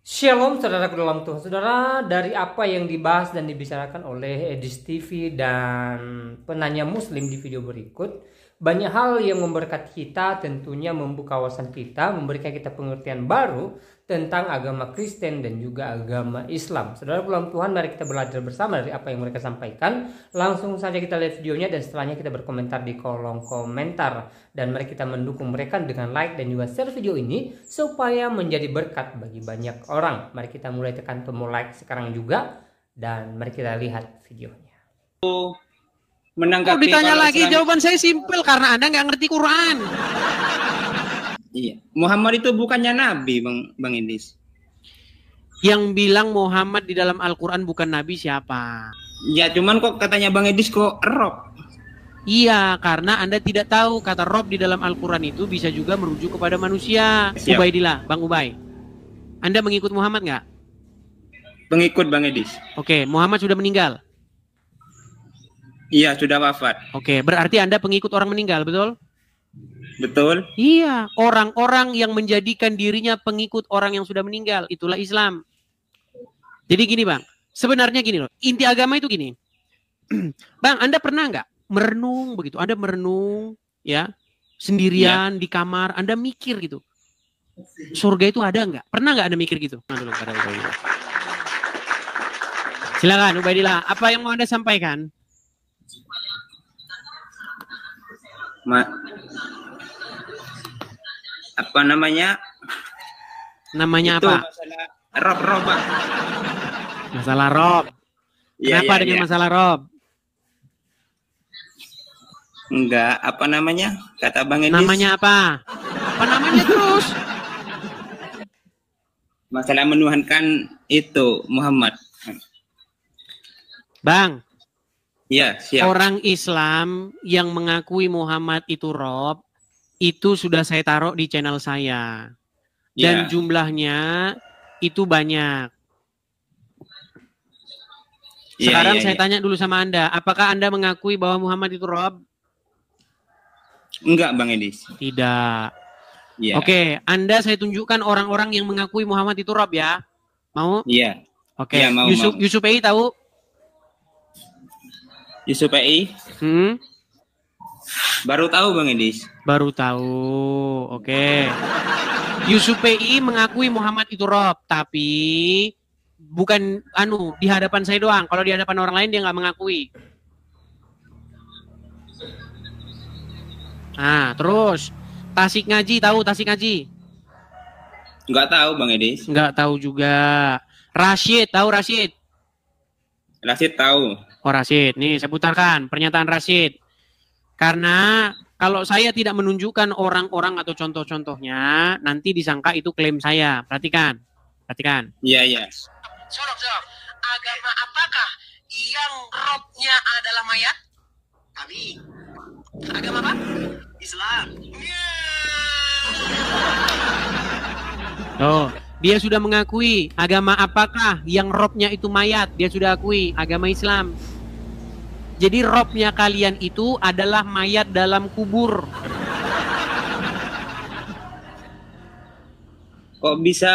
Shalom saudaraku dalam Tuhan. Saudara, dari apa yang dibahas dan dibicarakan oleh Edis TV dan penanya muslim di video berikut, banyak hal yang memberkati kita, tentunya membuka wawasan kita, memberikan kita pengertian baru tentang agama Kristen dan juga agama Islam. Saudara dalam Tuhan, mari kita belajar bersama dari apa yang mereka sampaikan. Langsung saja kita lihat videonya dan setelahnya kita berkomentar di kolom komentar. Dan mari kita mendukung mereka dengan like dan juga share video ini supaya menjadi berkat bagi banyak orang. Mari kita mulai tekan tombol like sekarang juga dan mari kita lihat videonya. Menanggapi ditanya lagi, jawaban saya simpel karena Anda nggak ngerti Quran. Iya, Muhammad itu bukannya nabi, Bang Indis. Yang bilang Muhammad di dalam Al-Quran bukan nabi siapa? Ya, cuman kok katanya Bang Indis kok Rob. Iya, karena Anda tidak tahu kata Rob di dalam Al-Quran itu bisa juga merujuk kepada manusia. Siap. Ubaidillah, Bang Ubay. Anda mengikut Muhammad nggak? Pengikut Bang Indis. Oke, Muhammad sudah meninggal. Iya, sudah wafat. Oke, berarti Anda pengikut orang meninggal, betul? Betul. Iya, orang-orang yang menjadikan dirinya pengikut orang yang sudah meninggal, itulah Islam. Jadi gini Bang, sebenarnya gini loh, inti agama itu gini. Bang, Anda pernah nggak merenung begitu? Anda merenung ya, sendirian di kamar, Anda mikir gitu. Surga itu ada nggak? Pernah nggak Anda mikir gitu? Silakan Ubaidillah, apa yang mau Anda sampaikan? Apa namanya? Namanya itu apa? Masalah Rob, Bang. Masalah Rob. Iya, Kenapa iya, dengan iya. masalah Rob? Enggak, apa namanya? Kata Bang Indis. Namanya apa? Apa namanya terus? Masalah menuhankan itu Muhammad. Bang, Iya, siap. orang Islam yang mengakui Muhammad itu Rob, itu sudah saya taruh di channel saya. Dan Iya. jumlahnya itu banyak. Iya, Sekarang iya, saya iya. tanya dulu sama Anda, apakah Anda mengakui bahwa Muhammad itu Rob? Enggak, Bang Indis. Tidak. Iya. Oke, Anda saya tunjukkan orang-orang yang mengakui Muhammad itu Rob ya. Mau? Iya. Oke, Iya, mau, mau. Yusuf Ei tahu? Yusuf Ei baru tahu Bang Indis. Baru tahu. Oke. Yusuf Ei mengakui Muhammad itu Rob, tapi bukan di hadapan saya doang. Kalau di hadapan orang lain dia nggak mengakui. Nah, terus Tasik Ngaji tahu Tasik Ngaji? Enggak tahu Bang Indis. Nggak tahu juga. Rashid tahu Rashid? Rashid tahu. Oh Rashid, nih saya putarkan pernyataan Rashid. Karena kalau saya tidak menunjukkan orang-orang atau contoh-contohnya, nanti disangka itu klaim saya. Perhatikan, perhatikan. Iya, iya. Jawab. Agama apakah yang robnya adalah mayat? Nabi. Agama apa? Islam. Oh, dia sudah mengakui agama apakah yang robnya itu mayat. Dia sudah akui agama Islam. Jadi robnya kalian itu adalah mayat dalam kubur. Kok bisa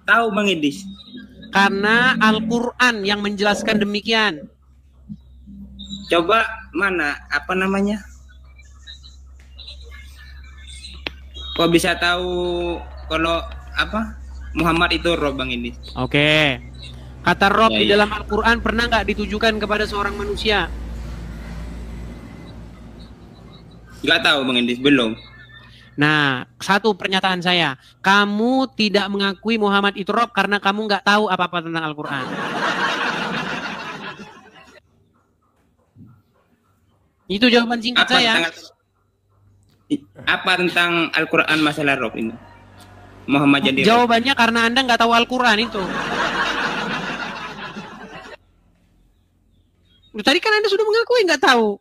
tahu Bang Indis? Karena Al-Quran yang menjelaskan demikian. Coba mana? Apa namanya? Kok bisa tahu kalau apa? Muhammad itu Rob Bang Indis? Oke. Kata Rob Ya, di iya. dalam Al-Quran pernah nggak ditujukan kepada seorang manusia? Nggak tahu Bang Indis, belum. Nah, satu pernyataan saya. Kamu tidak mengakui Muhammad itu Rob karena kamu nggak tahu apa-apa tentang Al-Quran. Itu jawaban singkat saya. Apa tentang Al-Quran masalah Rob ini? Muhammad jadi Rob. Jawabannya karena Anda nggak tahu Al-Quran itu. Tadi kan Anda sudah mengakui nggak tahu.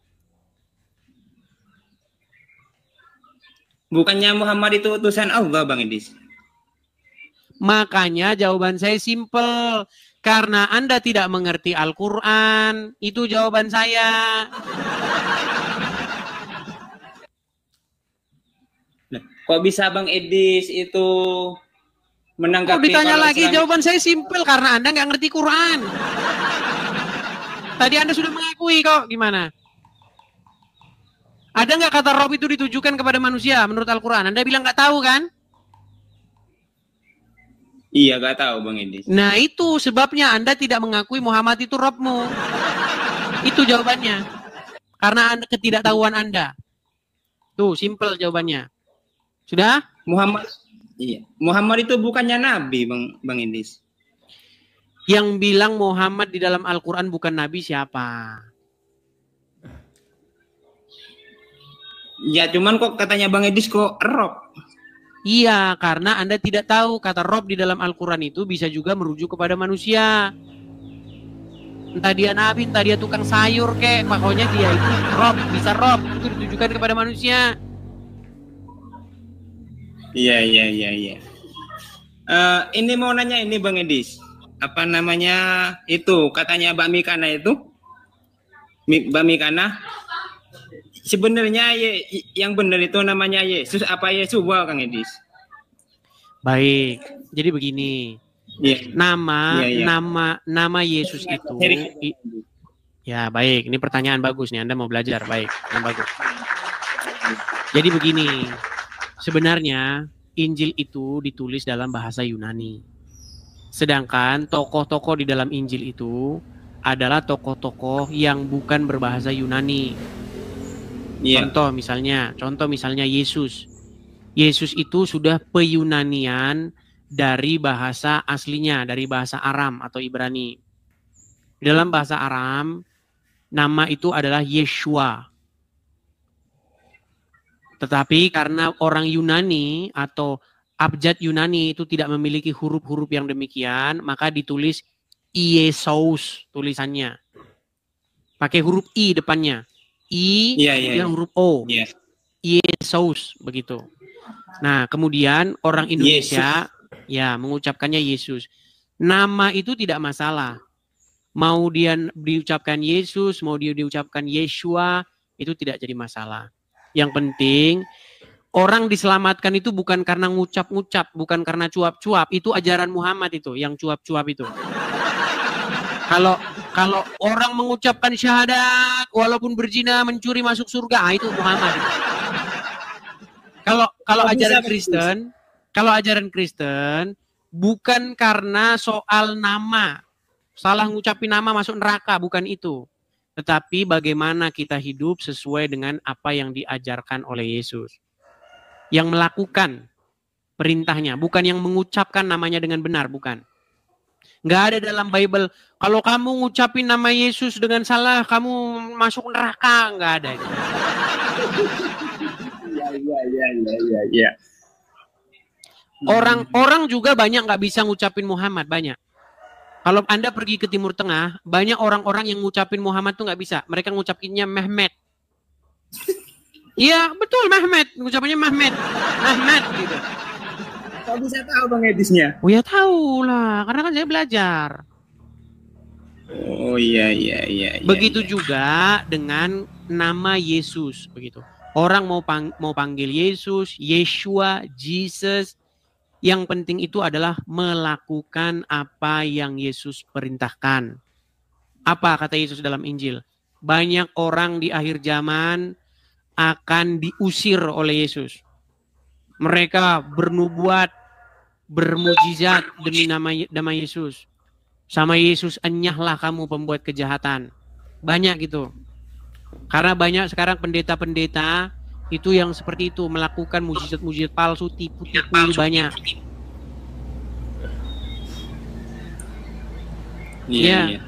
Bukannya Muhammad itu utusan Allah Bang Indis? Makanya jawaban saya simpel. Karena Anda tidak mengerti Al-Quran. Itu jawaban saya. Kok bisa Bang Edis itu menanggapi ditanya kalau lagi? Islam- Jawaban saya simpel, karena Anda nggak ngerti Quran. Tadi Anda sudah mengakui kok, gimana? Ada nggak kata Rob itu ditujukan kepada manusia menurut Al-Quran? Anda bilang nggak tahu kan? Iya, gak tahu Bang Edis. Nah itu sebabnya Anda tidak mengakui Muhammad itu Robmu. Itu jawabannya. Karena Anda ketidaktahuan Anda. Tuh, simple jawabannya. Sudah? Muhammad, iya. Muhammad itu bukannya nabi, Bang Edis. Yang bilang Muhammad di dalam Al-Quran bukan nabi siapa? Ya, cuman kok katanya Bang Edis kok Rob. Iya, karena Anda tidak tahu kata Rob di dalam Al-Quran itu bisa juga merujuk kepada manusia. Entah dia nabi, entah dia tukang sayur kek, pokoknya dia itu Rob, bisa Rob, itu ditujukan kepada manusia. Iya. Ini mau nanya ini Bang Edis. Apa namanya itu? Katanya Mbak Mikana itu. Mbak Mikana. Sebenarnya yang benar itu namanya Yesus apa Yesua, Kang Edis? Baik. Jadi begini. Yeah. Nama Yesus itu ya baik, ini pertanyaan bagus nih, Anda mau belajar, baik, yang bagus. Jadi begini, sebenarnya Injil itu ditulis dalam bahasa Yunani. Sedangkan tokoh-tokoh di dalam Injil itu adalah tokoh-tokoh yang bukan berbahasa Yunani. Yeah. Contoh misalnya Yesus. Yesus itu sudah peyunanian dari bahasa aslinya, dari bahasa Aram atau Ibrani. Di dalam bahasa Aram, nama itu adalah Yeshua. Tetapi karena orang Yunani atau abjad Yunani itu tidak memiliki huruf-huruf yang demikian, maka ditulis Iesus tulisannya. Pakai huruf I depannya. I yang huruf O. Yeah. Yesus begitu. Nah, kemudian orang Indonesia ya mengucapkannya Yesus. Nama itu tidak masalah. Mau dia diucapkan Yesus, mau dia diucapkan Yeshua, itu tidak jadi masalah. Yang penting orang diselamatkan itu bukan karena ngucap-ngucap, bukan karena cuap-cuap. Itu ajaran Muhammad itu, yang cuap-cuap itu. Kalau orang mengucapkan syahadat walaupun berzina mencuri masuk surga, itu Muhammad. Kalau ajaran Kristen bukan karena soal nama, salah ngucapin nama masuk neraka, bukan itu. Tetapi bagaimana kita hidup sesuai dengan apa yang diajarkan oleh Yesus. Yang melakukan perintahnya, bukan yang mengucapkan namanya dengan benar, bukan. Nggak ada dalam Bible, kalau kamu ngucapin nama Yesus dengan salah, kamu masuk neraka. Nggak ada. Ya. Orang juga banyak nggak bisa ngucapin Muhammad, banyak. Kalau Anda pergi ke Timur Tengah, banyak orang-orang yang ngucapin Muhammad tuh nggak bisa. Mereka ngucapinnya Mehmet. Iya, betul Mehmet. Ngucapinnya Mehmet. Mehmet gitu. Kok bisa tahu Bang Edisnya? Oh ya tahu lah, karena kan saya belajar. Oh iya. Begitu juga dengan nama Yesus, begitu. Orang mau panggil Yesus, Yeshua, Jesus. Yang penting itu adalah melakukan apa yang Yesus perintahkan. Apa kata Yesus dalam Injil? Banyak orang di akhir zaman akan diusir oleh Yesus. Mereka bernubuat, bermujizat demi nama Yesus. Sama Yesus, enyahlah kamu pembuat kejahatan. Banyak gitu. Karena banyak sekarang pendeta-pendeta itu yang seperti itu, melakukan mujizat-mujizat palsu, tipu-tipu banyak. Iya.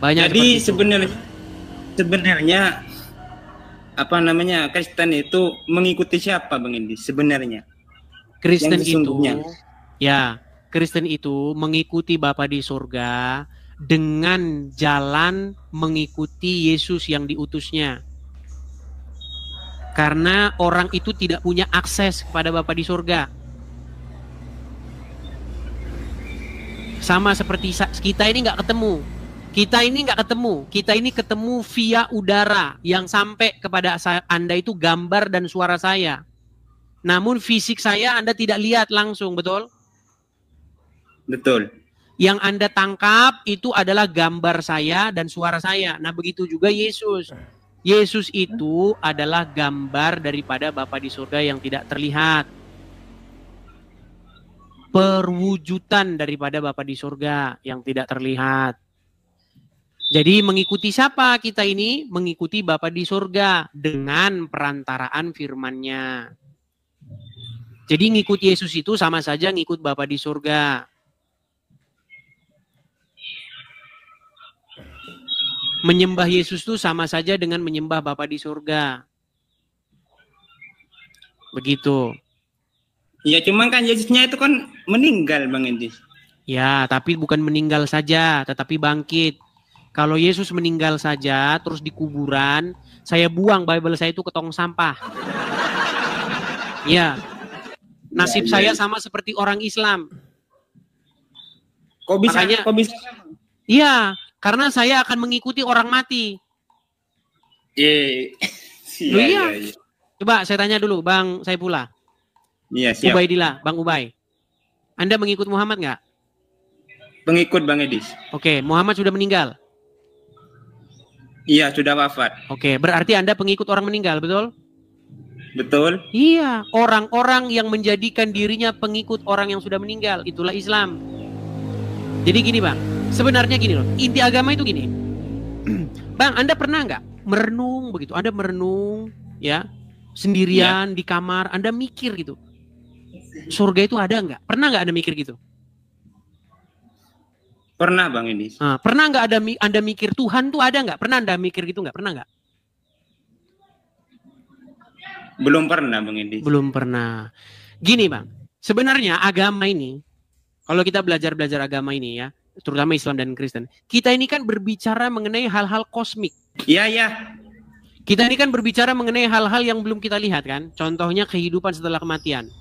Banyak. Jadi sebenarnya apa namanya, Kristen itu mengikuti siapa Bang Indi sebenarnya? Kristen itu mengikuti Bapa di surga dengan jalan mengikuti Yesus yang diutusnya. Karena orang itu tidak punya akses kepada Bapa di surga. Sama seperti kita ini nggak ketemu. Kita ini ketemu via udara yang sampai kepada Anda itu gambar dan suara saya. Namun fisik saya Anda tidak lihat langsung, betul? Betul. Yang Anda tangkap itu adalah gambar saya dan suara saya. Nah, begitu juga Yesus. Yesus itu adalah gambar daripada Bapa di surga yang tidak terlihat. Perwujudan daripada Bapa di surga yang tidak terlihat. Jadi mengikuti siapa kita ini? Mengikuti Bapa di surga dengan perantaraan firman-Nya. Jadi ngikut Yesus itu sama saja ngikut Bapa di surga. Menyembah Yesus itu sama saja dengan menyembah Bapa di surga. Begitu. Ya cuman kan Yesusnya itu kan meninggal Bang Edis. Ya, tapi bukan meninggal saja, tetapi bangkit. Kalau Yesus meninggal saja, terus di kuburan, saya buang Bible saya itu ke tong sampah. Ya, nasib saya sama seperti orang Islam. Kok bisa? Makanya, Kok bisa? Iya, karena saya akan mengikuti orang mati. Iya. Coba saya tanya dulu, Bang Saifullah. Iya, siap. Ubaidillah, Bang Ubay. Anda mengikut Muhammad nggak? Pengikut Bang Edis. Oke, Muhammad sudah meninggal. Iya, sudah wafat. Oke, berarti Anda pengikut orang meninggal, betul? Betul. Iya, orang-orang yang menjadikan dirinya pengikut orang yang sudah meninggal, itulah Islam. Jadi gini Bang, sebenarnya gini loh, inti agama itu gini. Bang, Anda pernah nggak merenung begitu? Anda merenung, ya, sendirian di kamar, Anda mikir gitu. Surga itu ada nggak? Pernah nggak Anda mikir gitu? Pernah Bang Edis. Nah, pernah nggak Anda mikir Tuhan tuh ada nggak? Pernah Anda mikir gitu nggak? Pernah nggak? Belum pernah Bang Edis. Belum pernah. Gini Bang, sebenarnya agama ini, kalau kita belajar agama ini ya, terutama Islam dan Kristen, kita ini kan berbicara mengenai hal-hal kosmik. Iya. Kita ini kan berbicara mengenai hal-hal yang belum kita lihat kan. Contohnya kehidupan setelah kematian.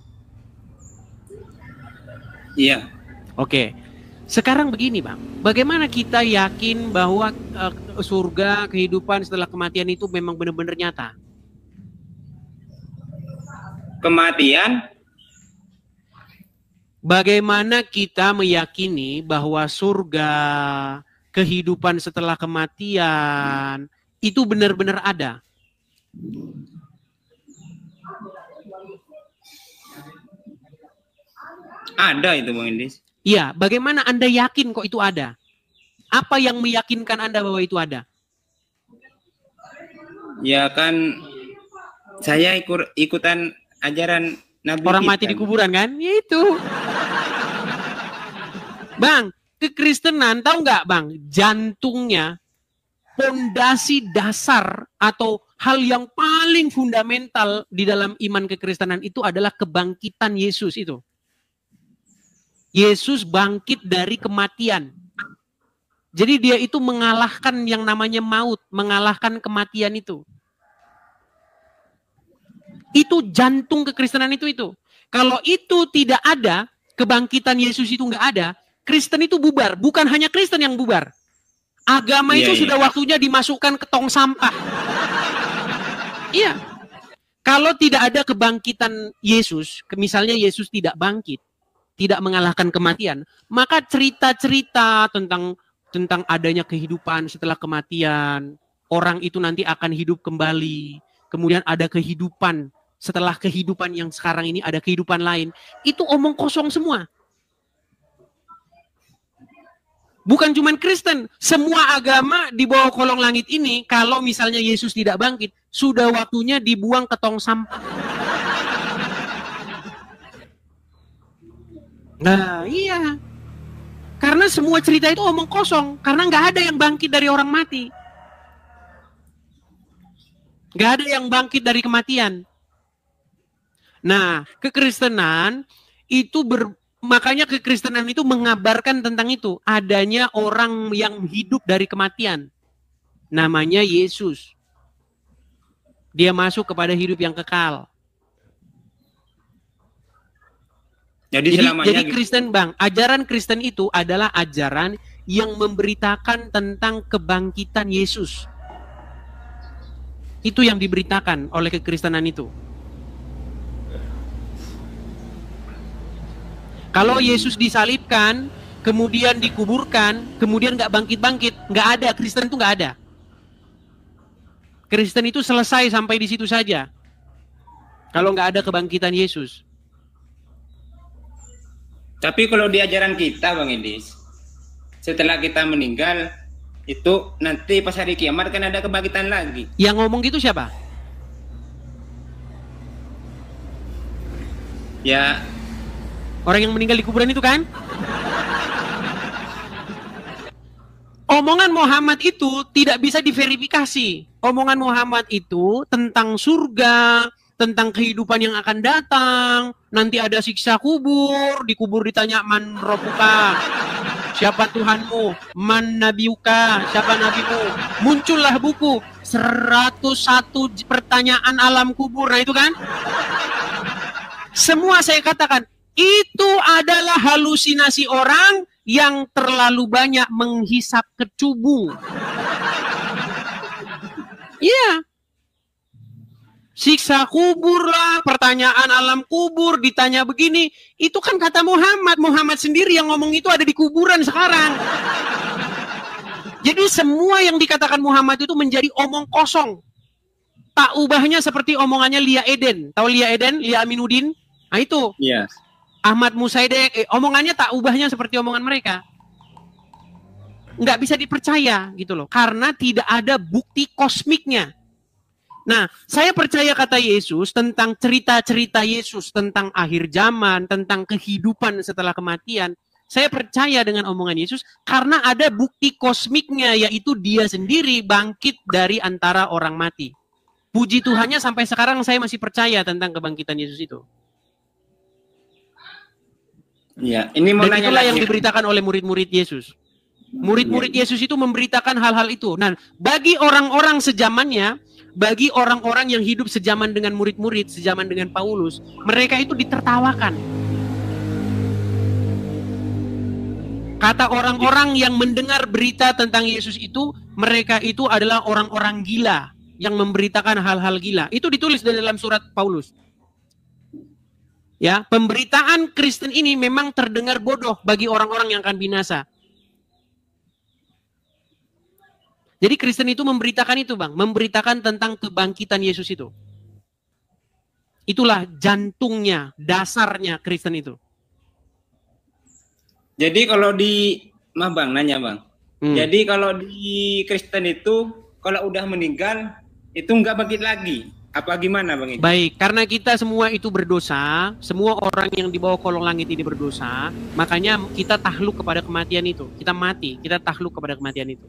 Iya. Oke. Sekarang begini Bang, bagaimana kita yakin bahwa surga, kehidupan setelah kematian itu memang benar-benar nyata? Kematian? Bagaimana kita meyakini bahwa surga, kehidupan setelah kematian itu benar-benar ada? Ada itu Bang Edis. Iya, bagaimana Anda yakin kok itu ada? Apa yang meyakinkan Anda bahwa itu ada? Ya kan saya ikutan ajaran Nabi Orang kita. mati di kuburan kan? Ya itu. Bang, kekristenan tahu nggak Bang? Jantungnya, fondasi dasar atau hal yang paling fundamental di dalam iman kekristenan itu adalah kebangkitan Yesus itu. Yesus bangkit dari kematian. Jadi dia itu mengalahkan yang namanya maut, mengalahkan kematian itu. Itu jantung kekristenan itu. Kalau itu tidak ada, kebangkitan Yesus itu nggak ada, Kristen itu bubar. Bukan hanya Kristen yang bubar. Agama itu sudah waktunya dimasukkan ke tong sampah. Iya. Kalau tidak ada kebangkitan Yesus, misalnya Yesus tidak bangkit, tidak mengalahkan kematian, maka cerita-cerita tentang adanya kehidupan setelah kematian, orang itu nanti akan hidup kembali, kemudian ada kehidupan setelah kehidupan yang sekarang ini ada kehidupan lain, itu omong kosong semua. Bukan cuma Kristen, semua agama di bawah kolong langit ini, kalau misalnya Yesus tidak bangkit, sudah waktunya dibuang ke tong sampah. Nah iya, karena semua cerita itu omong kosong, karena nggak ada yang bangkit dari orang mati, nggak ada yang bangkit dari kematian. Nah, kekristenan itu makanya kekristenan itu mengabarkan tentang itu, adanya orang yang hidup dari kematian, namanya Yesus. Dia masuk kepada hidup yang kekal. Jadi Kristen Bang, ajaran Kristen itu adalah ajaran yang memberitakan tentang kebangkitan Yesus. Itu yang diberitakan oleh kekristenan itu. Kalau Yesus disalibkan, kemudian dikuburkan, kemudian nggak bangkit-bangkit. Nggak ada, Kristen itu nggak ada. Kristen itu selesai sampai di situ saja. Kalau nggak ada kebangkitan Yesus. Tapi kalau di ajaran kita, Bang Edis, setelah kita meninggal, itu nanti pas hari kiamat kan ada kebangkitan lagi. Yang ngomong gitu siapa? Ya, Orang yang meninggal di kuburan itu kan? Omongan Muhammad itu tidak bisa diverifikasi. Omongan Muhammad itu tentang surga, tentang kehidupan yang akan datang, nanti ada siksa kubur, dikubur ditanya man robbuka, siapa Tuhanmu, man nabiuka, siapa nabimu. Muncullah buku 101 pertanyaan alam kubur. Nah itu kan? Semua saya katakan, itu adalah halusinasi orang yang terlalu banyak menghisap kecubung. Iya. Siksa kubur lah, pertanyaan alam kubur, ditanya begini. Itu kan kata Muhammad. Muhammad sendiri yang ngomong itu ada di kuburan sekarang. Jadi semua yang dikatakan Muhammad itu menjadi omong kosong. Tak ubahnya seperti omongannya Lia Eden. Tahu Lia Eden? Lia Aminuddin? Nah itu. iya. Ahmad Musaidek, omongannya tak ubahnya seperti omongan mereka. Nggak bisa dipercaya gitu loh. Karena tidak ada bukti kosmiknya. Nah, saya percaya kata Yesus tentang cerita-cerita Yesus, tentang akhir zaman, tentang kehidupan setelah kematian. Saya percaya dengan omongan Yesus karena ada bukti kosmiknya, yaitu dia sendiri bangkit dari antara orang mati. Puji Tuhannya sampai sekarang saya masih percaya tentang kebangkitan Yesus itu. Iya, ini mau Dan nanya itulah lagi. yang diberitakan oleh murid-murid Yesus. Murid-murid Yesus itu memberitakan hal-hal itu. Nah, bagi orang-orang sezamannya, bagi orang-orang yang hidup sejaman dengan murid-murid, sejaman dengan Paulus, mereka itu ditertawakan. Kata orang-orang yang mendengar berita tentang Yesus itu, mereka itu adalah orang-orang gila yang memberitakan hal-hal gila. Itu ditulis di dalam surat Paulus. Ya, pemberitaan Kristen ini memang terdengar bodoh bagi orang-orang yang akan binasa. Jadi Kristen itu memberitakan itu, Bang, memberitakan tentang kebangkitan Yesus itu. Itulah jantungnya, dasarnya Kristen itu. Jadi kalau Bang, nanya Bang. Jadi kalau di Kristen itu, kalau udah meninggal, itu nggak bangkit lagi. Apa gimana Bang? Baik, karena kita semua itu berdosa, semua orang yang di bawah kolong langit ini berdosa, makanya kita takluk kepada kematian itu. Kita mati, kita takluk kepada kematian itu.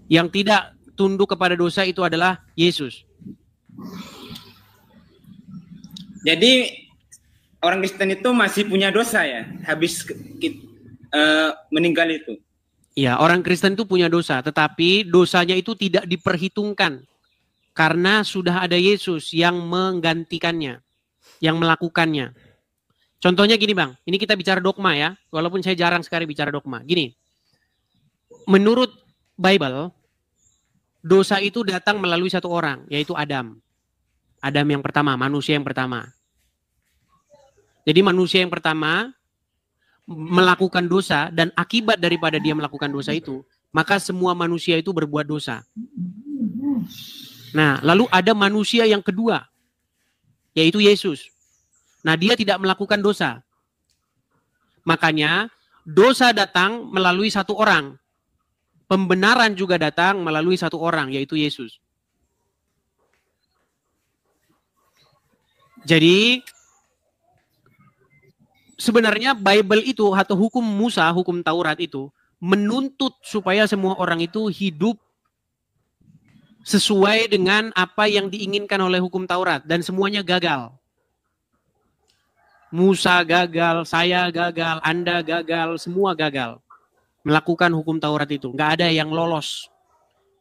Yang tidak tunduk kepada dosa itu adalah Yesus. Jadi orang Kristen itu masih punya dosa ya, habis meninggal itu. Ya, orang Kristen itu punya dosa, tetapi dosanya itu tidak diperhitungkan. Karena sudah ada Yesus yang menggantikannya, yang melakukannya. Contohnya gini Bang, ini kita bicara dogma ya, walaupun saya jarang sekali bicara dogma. Gini, menurut Bible, dosa itu datang melalui satu orang, yaitu Adam. Adam yang pertama, manusia yang pertama. Jadi manusia yang pertama melakukan dosa, dan akibat daripada dia melakukan dosa itu, maka semua manusia itu berbuat dosa. Nah, lalu ada manusia yang kedua, yaitu Yesus. Nah, dia tidak melakukan dosa. Makanya, dosa datang melalui satu orang. Pembenaran juga datang melalui satu orang, yaitu Yesus. Jadi, sebenarnya Bible itu, atau hukum Musa, hukum Taurat itu, menuntut supaya semua orang itu hidup sesuai dengan apa yang diinginkan oleh hukum Taurat, dan semuanya gagal. Musa gagal, saya gagal, Anda gagal, semua gagal melakukan hukum Taurat itu. Nggak ada yang lolos.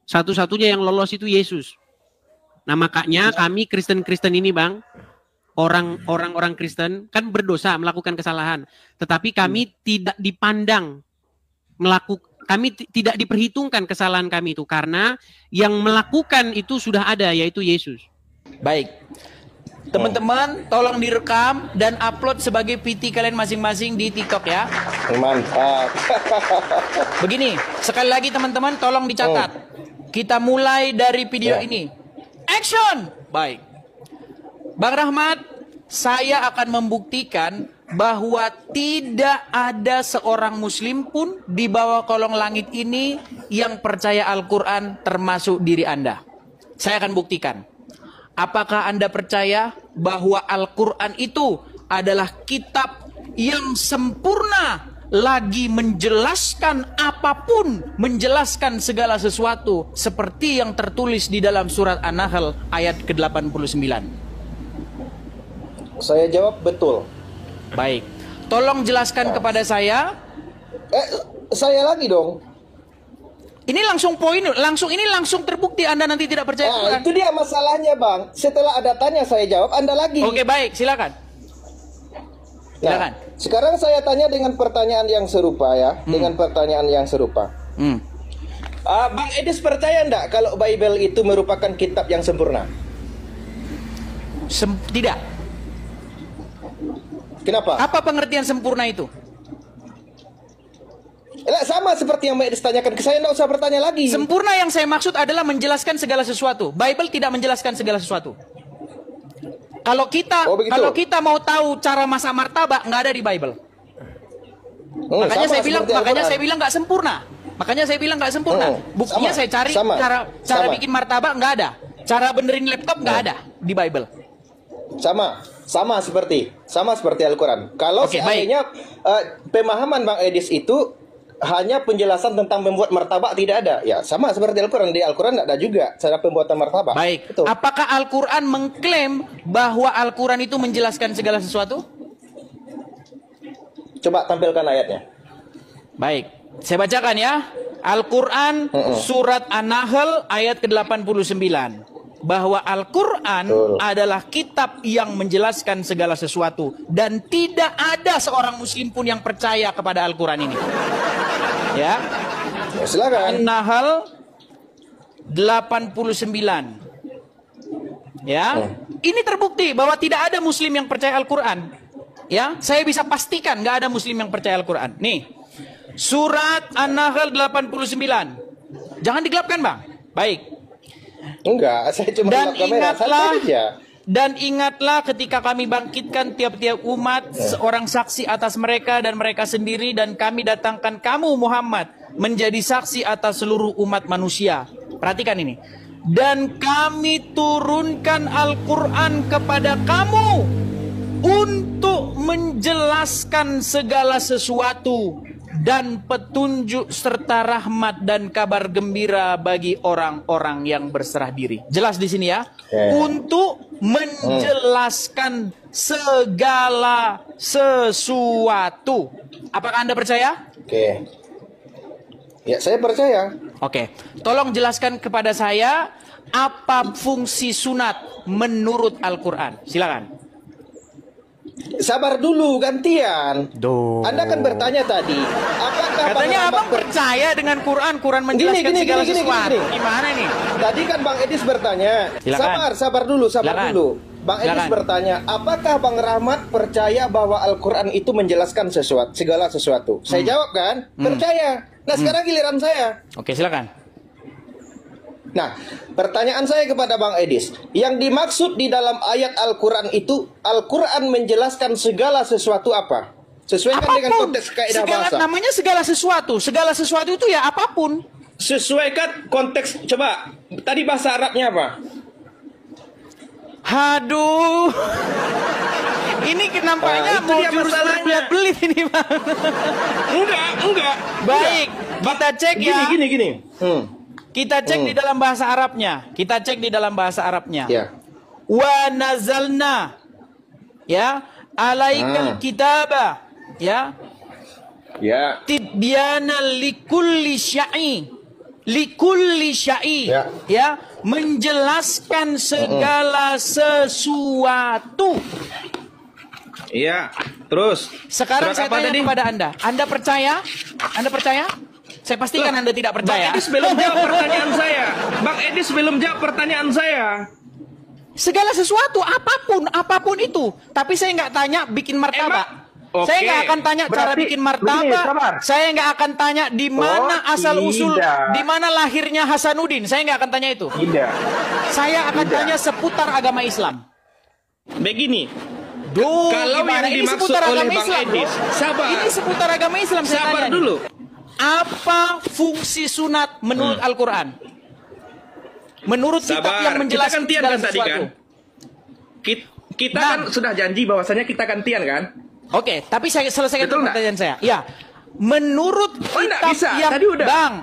Satu-satunya yang lolos itu Yesus. Nah, makanya kami Kristen-Kristen ini, Bang, orang-orang Kristen kan berdosa, melakukan kesalahan, tetapi kami tidak dipandang kami tidak diperhitungkan kesalahan kami itu, karena yang melakukan itu sudah ada, yaitu Yesus. Baik. Teman-teman, tolong direkam dan upload sebagai PT kalian masing-masing di TikTok ya. Mantap. Begini, sekali lagi teman-teman, tolong dicatat. Kita mulai dari video ini. Action! Baik. Bang Rahmat, saya akan membuktikan bahwa tidak ada seorang muslim pun di bawah kolong langit ini yang percaya Al-Quran termasuk diri Anda. Saya akan buktikan. Apakah Anda percaya bahwa Al-Quran itu adalah kitab yang sempurna, lagi menjelaskan apapun, menjelaskan segala sesuatu seperti yang tertulis di dalam surat An-Nahl ayat ke-89? Saya jawab betul. Baik, tolong jelaskan kepada saya. Saya lagi dong. Ini langsung poin, langsung terbukti Anda nanti tidak percaya Quran. Itu dia masalahnya, Bang. Setelah ada tanya saya jawab, Anda lagi. Oke, baik, silakan. Silakan. Nah, sekarang saya tanya dengan pertanyaan yang serupa ya, dengan pertanyaan yang serupa. Bang Edis percaya enggak kalau Bible itu merupakan kitab yang sempurna? Tidak. Kenapa? Apa pengertian sempurna itu? Sama seperti yang Mbak Edis tanyakan ke saya, enggak usah bertanya lagi. Sempurna yang saya maksud adalah menjelaskan segala sesuatu. Bible tidak menjelaskan segala sesuatu. Kalau kita mau tahu cara masak martabak, nggak ada di Bible. Makanya saya bilang nggak sempurna. Buktinya saya cari cara bikin martabak nggak ada. Cara benerin laptop nggak ada di Bible. Sama seperti Al-Quran. Kalau seandainya pemahaman Bang Edis itu hanya penjelasan tentang membuat martabak tidak ada, ya sama seperti Al-Quran. Di Al-Quran tidak ada juga cara pembuatan martabak. Baik. Betul. Apakah Al-Quran mengklaim bahwa Al-Quran itu menjelaskan segala sesuatu? Coba tampilkan ayatnya. Baik, saya bacakan ya. Al-Quran surat An-Nahl ayat ke-89. Bahwa Al-Quran adalah kitab yang menjelaskan segala sesuatu. Dan tidak ada seorang muslim pun yang percaya kepada Al-Quran ini. Ya, silakan. An-Nahl 89. Ya, ini terbukti bahwa tidak ada muslim yang percaya Al-Quran. Ya, saya bisa pastikan nggak ada muslim yang percaya Al-Quran. Nih, surat An-Nahl 89. Jangan digelapkan, Bang. Baik. Enggak, saya cuma gelap kamera. Dan ingatlah ketika kami bangkitkan tiap-tiap umat seorang saksi atas mereka dan mereka sendiri, dan kami datangkan kamu Muhammad menjadi saksi atas seluruh umat manusia. Perhatikan ini. Dan kami turunkan Al-Quran kepada kamu untuk menjelaskan segala sesuatu dan petunjuk serta rahmat dan kabar gembira bagi orang-orang yang berserah diri. Jelas di sini ya. Untuk menjelaskan segala sesuatu. Apakah Anda percaya? Oke. Ya, saya percaya. Oke. Tolong jelaskan kepada saya apa fungsi sunat menurut Al-Quran. Silakan. Sabar dulu, gantian. Anda kan bertanya tadi, apakah katanya Abang percaya dengan Quran menjelaskan segala sesuatu. Gimana nih? Tadi kan Bang Edis bertanya. Sabar dulu. Bang Edis bertanya, apakah Bang Rahmat percaya bahwa Al-Quran itu menjelaskan segala sesuatu? Saya jawab kan, percaya. Nah, sekarang giliran saya. Oke, silakan. Nah, pertanyaan saya kepada Bang Edis, yang dimaksud di dalam ayat Al-Quran itu, Al-Quran menjelaskan segala sesuatu apa? Sesuaikan apapun. Dengan konteks kaidah bahasa. Namanya segala sesuatu. Segala sesuatu itu ya apapun. Sesuaikan konteks. Coba, tadi bahasa Arabnya apa? Aduh. Ini nampaknya mau jurus berbelit ini, Bang. Enggak. Baik, kita cek ya. Gini. Kita cek di dalam bahasa Arabnya. Ya. Wa nazalna. Ya. Alaikal kitaba. Ya. Ya. Tibyana likulli syai. Ya. Menjelaskan segala sesuatu. Iya. Terus. Sekarang saya tanya kepada Anda. Anda percaya? Saya pastikan Anda tidak percaya. Bang Edis belum jawab pertanyaan saya. Segala sesuatu, apapun itu. Tapi saya nggak tanya bikin martabak. Saya nggak akan tanya cara bikin martabak. Saya nggak akan tanya di mana asal usul, di mana lahirnya Hasanuddin. Saya nggak akan tanya itu. Tidak. Saya akan tanya seputar agama Islam. Begini, Kalau yang ini dimaksud seputar oleh agama Bang Islam, Edis, sabar. Ini seputar agama Islam. Saya Sabar tanya dulu. Apa fungsi sunat menurut Al-Quran? Menurut kitab yang menjelaskan kita segala kan tadi sesuatu. kan? Kita kan sudah janji bahwasanya kita gantian kan? Oke, tapi saya selesaikan Betul pertanyaan saya. Ya, menurut kitab bisa. yang Tadi udah. Bang,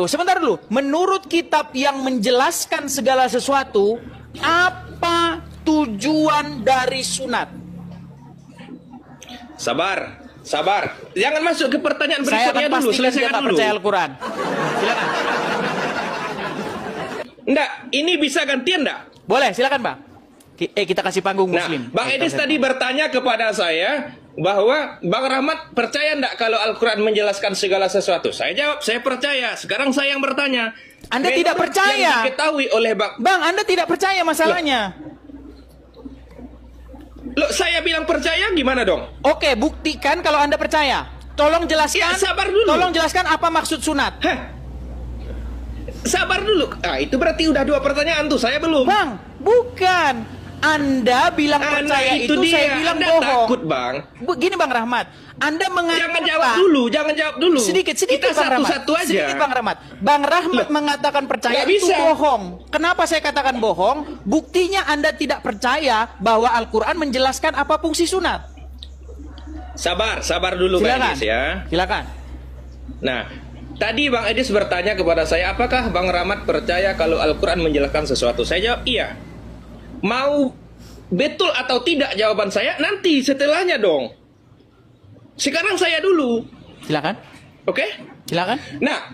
sebentar dulu. Menurut kitab yang menjelaskan segala sesuatu, apa tujuan dari sunat? Sabar. Jangan masuk ke pertanyaan Saya berikutnya akan dulu. pastikan dia Selesaikan nggak dulu. percaya Al-Quran. Silakan. Enggak, ini bisa gantian enggak? Boleh, silakan Bang. Kita kasih panggung Nah, Muslim. Bang Edis tadi bertanya kepada saya bahwa Bang Rahmat percaya enggak kalau Al-Quran menjelaskan segala sesuatu? Saya jawab, saya percaya. Sekarang saya yang bertanya. Anda tidak menurut percaya. Yang diketahui oleh Bang, Anda tidak percaya masalahnya. Loh, saya bilang percaya gimana dong? Oke, buktikan kalau Anda percaya. Tolong jelaskan. Ya, sabar dulu. Tolong jelaskan apa maksud sunat. Sabar dulu. Itu berarti udah 2 pertanyaan tuh, saya belum. Bang, bukan. Anda bilang percaya itu dia. saya bilang Anda bohong. takut, Bang. Gini Bang Rahmat, Anda mengatakan Jangan jawab dulu. Sedikit Kita Bang Rahmat. satu-satu aja. Sedikit Bang Rahmat. Bang Rahmat mengatakan percaya nggak itu bisa. bohong. Kenapa saya katakan bohong? Buktinya Anda tidak percaya bahwa Al-Quran menjelaskan apa fungsi sunat. Sabar dulu Bang Edis ya. Silakan. Nah, tadi Bang Edis bertanya kepada saya, apakah Bang Rahmat percaya kalau Al-Quran menjelaskan sesuatu? Saya jawab iya. Mau betul atau tidak jawaban saya nanti setelahnya dong. Sekarang saya dulu. Silakan. Oke? Silakan. Nah,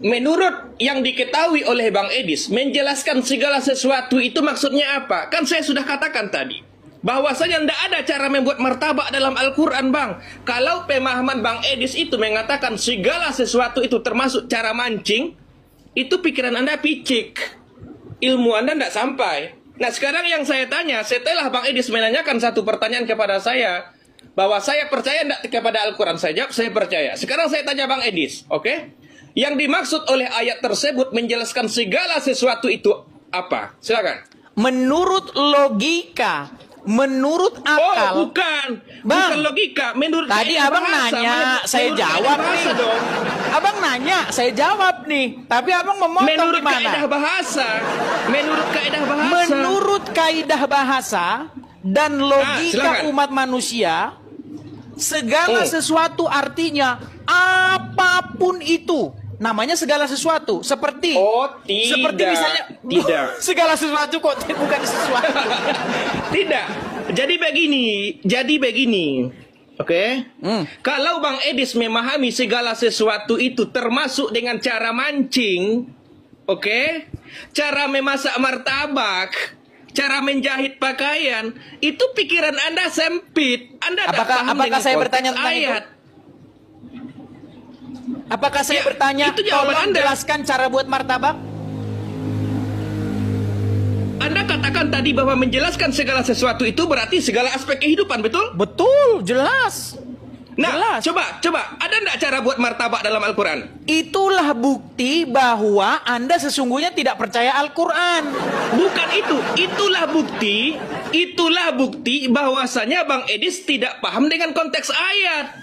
menurut yang diketahui oleh Bang Edis, menjelaskan segala sesuatu itu maksudnya apa? Kan saya sudah katakan tadi, bahwasanya tidak ada cara membuat martabak dalam Al-Quran, Bang. Kalau pemahaman Bang Edis itu mengatakan segala sesuatu itu termasuk cara mancing, itu pikiran Anda picik. Ilmu Anda tidak sampai. Nah, sekarang yang saya tanya, setelah Bang Edis menanyakan satu pertanyaan kepada saya, bahwa saya percaya tidak kepada Al-Quran, saya jawab, saya percaya. Sekarang saya tanya Bang Edis, oke? Yang dimaksud oleh ayat tersebut menjelaskan segala sesuatu itu apa? Silakan. Menurut logika, menurut akal. Oh, bukan. Bang, bukan logika. Menurut tadi kaidah abang bahasa, nanya, saya menurut jawab kaidah bahasa nih. dong. Abang nanya, saya jawab nih. Tapi abang memotong Menurut gimana? kaidah bahasa. Menurut kaidah bahasa. Menurut kaidah bahasa dan logika silakan. umat manusia, segala sesuatu artinya apapun itu. Namanya segala sesuatu. Seperti seperti misalnya tidak. segala sesuatu kok bukan sesuatu. Tidak. Jadi begini. Oke? Kalau Bang Edis memahami segala sesuatu itu termasuk dengan cara mancing, oke? Cara memasak martabak, cara menjahit pakaian, itu pikiran Anda sempit. Anda tak paham apakah dengan saya konteks bertanya tentang ayat. itu? Apakah saya bertanya, itu jawaban tolong Anda. jelaskan cara buat martabak? Anda katakan tadi bahwa menjelaskan segala sesuatu itu berarti segala aspek kehidupan, betul? Betul, jelas. Nah, Jelas. coba, ada enggak cara buat martabak dalam Al-Quran? Itulah bukti bahwa Anda sesungguhnya tidak percaya Al-Quran. Bukan itu, itulah bukti bahwasanya Bang Edis tidak paham dengan konteks ayat.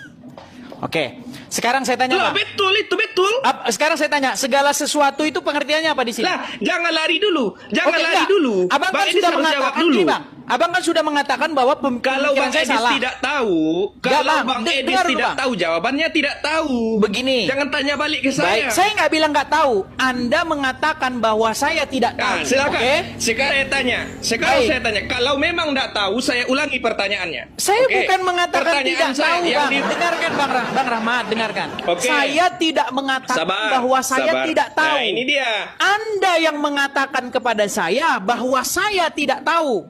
Oke, sekarang saya tanya, Lah, Bang. betul, itu betul. Sekarang saya tanya, segala sesuatu itu pengertiannya apa di sini? Lah, jangan lari dulu. Jangan Oke, lari enggak. dulu. Abang Bang kan Edis sudah harus jawab mengatakan dulu. gini, Bang. Abang kan sudah mengatakan bahwa Kalau pemikiran Bang saya Edis salah. tidak tahu, kalau Bang, Bang Edis dengar dulu, tidak Bang. tahu jawabannya tidak tahu. Begini. Jangan tanya balik ke Baik, saya nggak bilang nggak tahu. Anda mengatakan bahwa saya tidak tahu. Nah, silakan. Oke? Sekarang Baik. saya tanya. Kalau memang tidak tahu, saya ulangi pertanyaannya. Saya Oke. bukan mengatakan Pertanyaan tidak saya tahu, yang Bang. Dengarkan, Bang Rahmat, dengarkan. Oke. Saya tidak mengatakan bahwa saya tidak tahu. Nah, ini dia. Anda yang mengatakan kepada saya bahwa saya tidak tahu.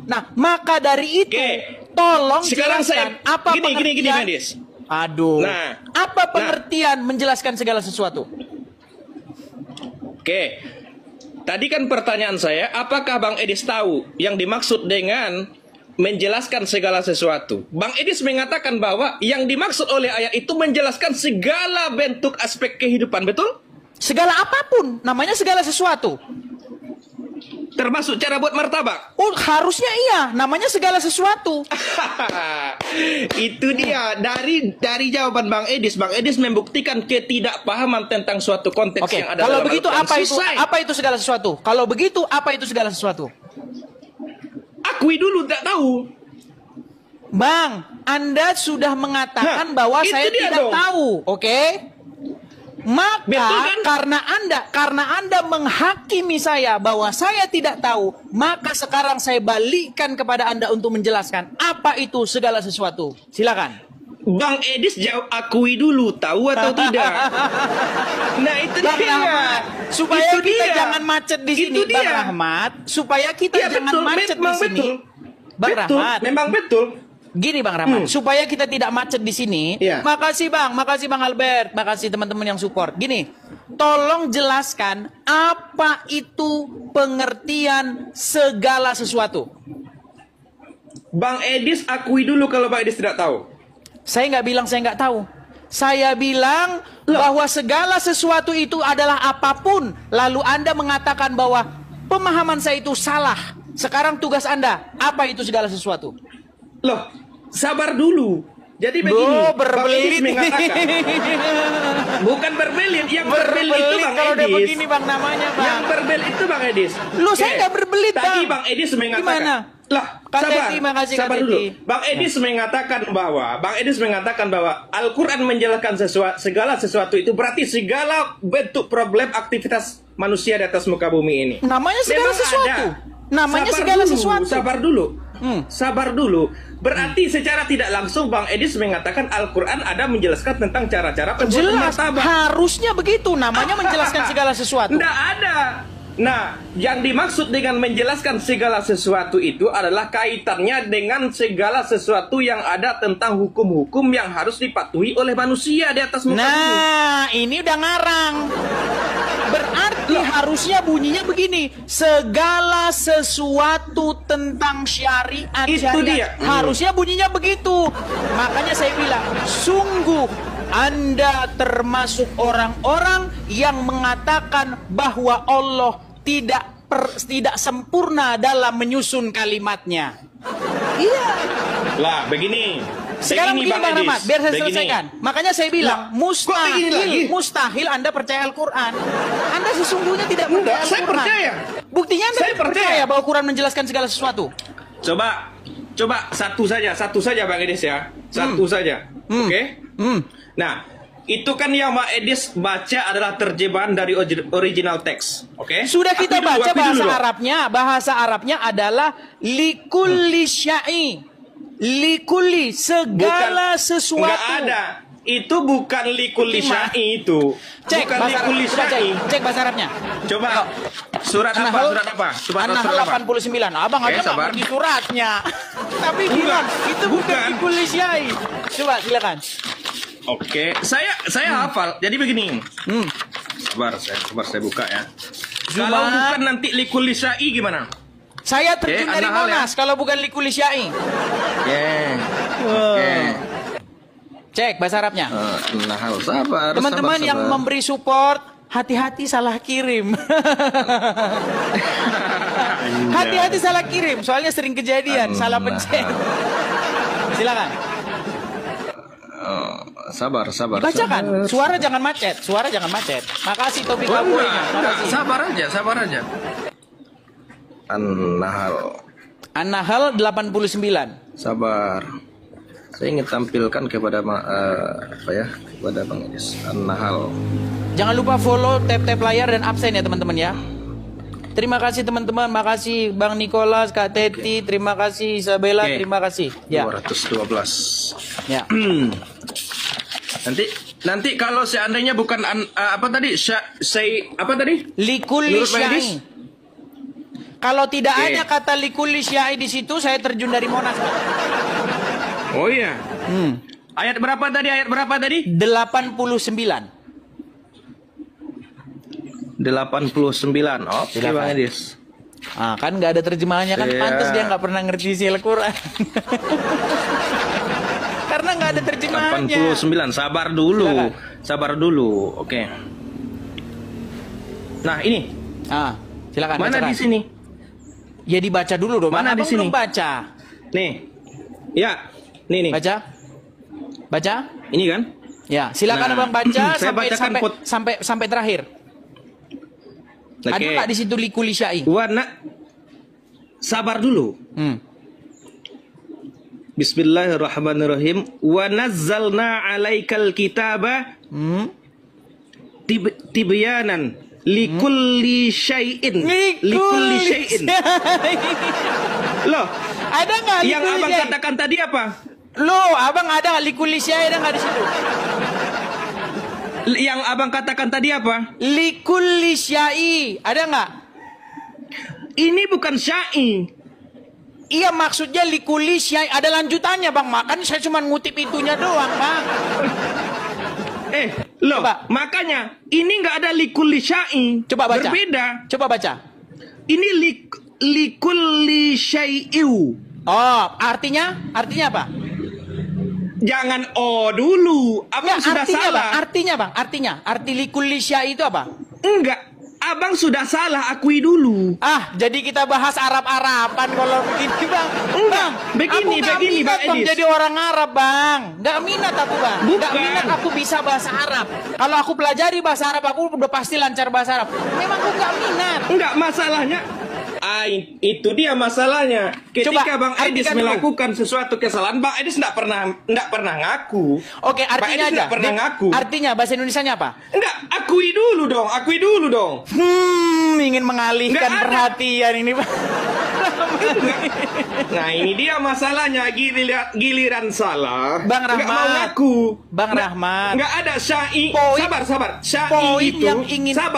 Nah, maka dari itu, Oke. tolong Sekarang jelaskan saya apa pengertian. gini, Medis. Aduh. Nah. Apa pengertian menjelaskan segala sesuatu? Oke. tadi kan pertanyaan saya, apakah Bang Edis tahu yang dimaksud dengan menjelaskan segala sesuatu? Bang Edis mengatakan bahwa yang dimaksud oleh ayat itu menjelaskan segala bentuk aspek kehidupan, betul? Segala apapun, namanya segala sesuatu. Termasuk cara buat martabak? Oh, harusnya iya, namanya segala sesuatu. Itu dia, dari jawaban Bang Edis membuktikan ketidakpahaman tentang suatu konteks Oke, yang ada kalau dalam begitu Al-Quran. apa itu segala sesuatu? Kalau begitu apa itu segala sesuatu? Akui dulu, tak tahu. Bang, Anda sudah mengatakan bahwa itu saya dia tidak dong. tahu, oke? Maka Betul kan? karena Anda menghakimi saya bahwa saya tidak tahu, maka sekarang saya balikkan kepada Anda untuk menjelaskan apa itu segala sesuatu. Silakan. Bang Edis jawab, akui dulu, tahu atau tidak? Nah, itu Bang dia. Rahmat, supaya Itu kita dia. jangan macet di Itu sini, Bang dia. Rahmat, supaya kita Iya, jangan betul, macet di memang sini. betul. Bang Betul, Rahmat, memang betul. gini Bang Rahmat, supaya kita tidak macet di sini. Iya. Makasih Bang Albert, makasih teman-teman yang support. Gini, tolong jelaskan apa itu pengertian segala sesuatu. Bang Edis akui dulu kalau Bang Edis tidak tahu. Saya nggak bilang saya nggak tahu. Saya bilang bahwa segala sesuatu itu adalah apapun. Lalu Anda mengatakan bahwa pemahaman saya itu salah. Sekarang tugas Anda, apa itu segala sesuatu? Loh, sabar dulu. Jadi begini, Bang berbelit. Edis mengatakan. Bukan berbelit, yang berbelit itu Bang kalau udah Edis. begini Bang namanya Bang. Yang berbelit itu Bang Edis. Lu Oke. saya nggak berbelit Tadi Bang. Bang Edis mengatakan. Gimana? Lah, Kak sabar. Teti, makasih, Kak Sabar Teti. dulu. Bang Edis mengatakan bahwa Al-Quran menjelaskan segala sesuatu itu berarti segala bentuk problem aktivitas manusia di atas muka bumi ini. Namanya segala Memang sesuatu. ada. Namanya Sabar segala dulu, sesuatu. Sabar dulu. Sabar dulu. Berarti secara tidak langsung Bang Edis mengatakan Al-Quran ada menjelaskan tentang cara-cara pembuatan Jelas, martabak. harusnya begitu. Namanya menjelaskan segala sesuatu. Nggak ada. Nah, yang dimaksud dengan menjelaskan segala sesuatu itu adalah kaitannya dengan segala sesuatu yang ada tentang hukum-hukum yang harus dipatuhi oleh manusia di atas muka bumi. Nah, ini udah ngarang. Berarti harusnya bunyinya begini. Segala sesuatu tentang syariat. Itu dia. Harusnya bunyinya begitu. Makanya saya bilang, sungguh Anda termasuk orang-orang yang mengatakan bahwa Allah tidak sempurna dalam menyusun kalimatnya. Iya. Lah, begini. Sekarang begini Bang Rahmat, biar saya Begini. selesaikan. Makanya saya bilang, kok begini lagi? mustahil Anda percaya Al-Quran. Anda sesungguhnya tidak percaya Enggak, Al-Quran. saya percaya. Buktinya Anda Saya tidak percaya percaya. bahwa Quran menjelaskan segala sesuatu. Coba satu saja Bang Edis ya. Satu saja. Oke? Nah, itu kan yang Bang Edis baca adalah terjemahan dari original teks. Oke? Sudah kita Akui dulu, baca akui bahasa dulu. Arabnya. Bahasa Arabnya adalah likulli syai. Likulli, segala sesuatu. Enggak ada. Itu bukan likulli syai itu. Cek Bukan bahasa likulli Arabnya. syai. Cek bahasa Arabnya. Coba. Surat apa? Surat apa? Coba An-Nahl surat apa? 89. Abang Oke, aja nggak sabar. ngerti suratnya. Tapi bilang itu bukan bukan. likulli syai. Coba silakan. Oke, saya hafal. Jadi begini. Sabar saya buka ya. Kalau bukan nanti likulli syai gimana? Saya terjun dari An-Nahl ya. Monas kalau bukan likulli syai. Oke. Cek bahasa Arabnya. An-Nahl, sabar. Teman-teman sabar, yang sabar. memberi support, hati-hati salah kirim. Hati-hati salah kirim, soalnya sering kejadian, salah pencet. Silakan. Sabar. Bacakan. Suara jangan macet. Makasih topik kabunya. Makasih. Sabar aja. An-Nahl. An-Nahl 89. Sabar. Saya ingin tampilkan kepada kepada Bang Edis. An-Nahl. Jangan lupa follow, tap layar dan absen ya teman-teman ya. Terima kasih teman-teman, makasih Bang Nicholas, Kak Teti, terima kasih Isabella, terima kasih. Ya. 212. Ya. Nanti kalau seandainya bukan apa tadi? Apa tadi? Likulli Menurut Bang Edis? syai. Kalau tidak Oke. ada kata likulli syai di situ, saya terjun dari Monas. Oh iya. Ayat berapa tadi? 89. 89. 89. Oke, Silakan. Bang Edis. Ah, kan nggak ada terjemahannya kan, Iya. pantas dia nggak pernah ngerti isi Al-Quran. Karena nggak ada terjemahannya. 89. Sabar dulu. Silakan. Sabar dulu. Oke. Nah, ini. Ah, silakan. Mana bacakan. di sini? Ya dibaca dulu dong. Mana Abang di sini? belum baca. Nih. Ya. Nih. Baca. Baca. Ini kan? Ya, silakan Nah, Abang baca saya sampai bacakan sampai terakhir. Ada Oke. nggak di situ likuli syai? Sabar dulu. Bismillahirrahmanirrahim. Wa nazzalna 'alaikal kitaba tibyanan likulli syai'in. Likulli syai'in. Loh, Ada nggak yang likuli Abang syai? katakan tadi apa? Loh, Abang ada nggak likuli syai, ada nggak di situ? Yang Abang katakan tadi apa? Likuli syai, ada nggak? Ini bukan syai. Iya, maksudnya likuli syai, ada lanjutannya Bang. Makanya saya cuma ngutip itunya doang, Bang. Loh, Coba. makanya ini nggak ada likulli syai. Coba baca. Berbeda. Coba baca. Ini likulli syai'u. Oh, artinya apa? Jangan dulu. Abang Nggak, sudah artinya, salah. Bang. Artinya, arti likuli syai itu apa? Enggak. Abang sudah salah, akui dulu. Ah, jadi kita bahas Arab-Araban kalau begini, Bang. Enggak, Bang, begini, aku nggak begini, minat, Bang Bang, Edis. jadi orang Arab, Bang. Nggak minat aku, Bang. Nggak Bukan. minat aku bisa bahasa Arab. Kalau aku pelajari bahasa Arab, aku udah pasti lancar bahasa Arab. Memang aku nggak minat. Enggak, masalahnya. Itu dia masalahnya. Ketika Coba, Bang Edis artikan dulu. melakukan sesuatu kesalahan, Bang Edis enggak pernah ngaku. Oke, Bang artinya Edis aja. nggak pernah ngaku. Artinya bahasa Indonesianya apa? Enggak, akui dulu dong. Ingin mengalihkan Nggak ada. perhatian ini, Bang. Nah, ini dia masalahnya, giliran salah. Bang Nggak mau Rahmat. ngaku. Bang Rahmat. Enggak ada syai. Poin- Sabar. Syai Poin itu.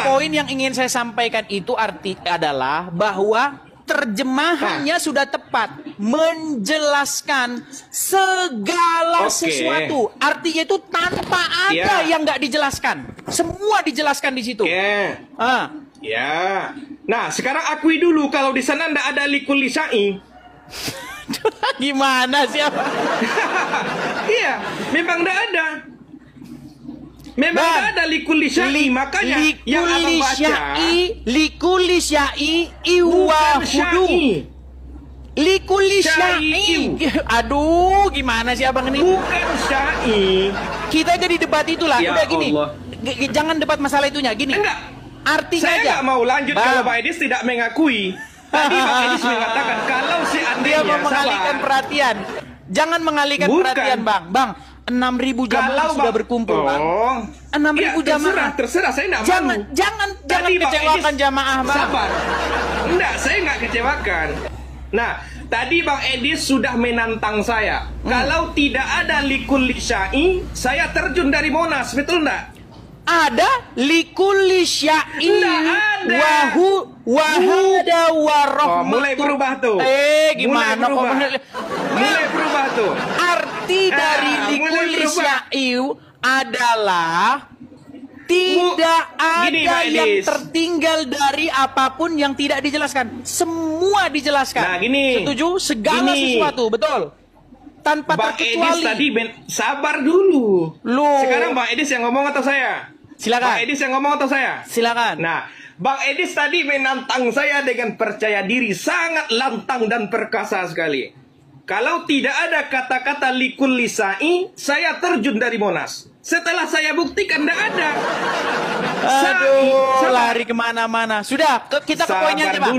poin yang ingin saya sampaikan itu arti adalah bahwa terjemahannya sudah tepat, menjelaskan segala Oke. sesuatu. Artinya itu tanpa ada Ya. yang nggak dijelaskan. Semua dijelaskan di situ. Oke. Ah. Ya. Nah, sekarang akui dulu kalau di sana enggak ada likulli syai. Gimana sih apa? Iya, memang enggak ada. Memang Bang, enggak ada likulli syai, makanya yang Abang baca likuli syai bukan iwahudu. syai. Likuli Syai. syai. Aduh, gimana sih Abang ini? Bukan syai. Kita jadi debat itulah. Ya Udah gini. Allah. Jangan debat masalah itunya. Gini. Enggak. Artinya Saya aja. nggak mau lanjut Bang. kalau Pak Edis tidak mengakui. Tadi Pak Edis mengatakan kalau Dia seandainya mau mengalihkan sabar. perhatian. Jangan mengalihkan Bukan. perhatian, Bang. Bang, 6.000 jamaah sudah Bang- berkumpul, Bang. 6.000 ya, jamaah. terserah, saya nggak Jangan malu. jangan Tadi Bang kecewakan Edis- jamaah, Bang. Sabar. Enggak, saya nggak kecewakan. Nah, tadi Bang Edis sudah menantang saya. Kalau tidak ada likulli syai, saya terjun dari Monas, betul enggak? Ada likulli syai Nggak ada. wahada warahmatu. mulai berubah tuh. Gimana Mulai berubah. Mulai berubah tuh. Arti dari mulai likulli berubah. syai adalah tidak Gini, ada Pak yang Edis. tertinggal dari apapun yang tidak dijelaskan. Semua dijelaskan. Nah, gini. Setuju? Segala Gini. sesuatu, betul. Tanpa Bang Edis terkecuali. tadi sabar dulu. Loh. Sekarang Bang Edis yang ngomong atau saya? Silakan. Bang Edis yang ngomong atau saya? Silakan. Nah, Bang Edis tadi menantang saya dengan percaya diri, sangat lantang dan perkasa sekali. Kalau tidak ada kata-kata likulli syai, saya terjun dari Monas. Setelah saya buktikan tidak ada. Aduh, Sabar. lari kemana-mana. Sudah, kita ke poinnya aja, Bang.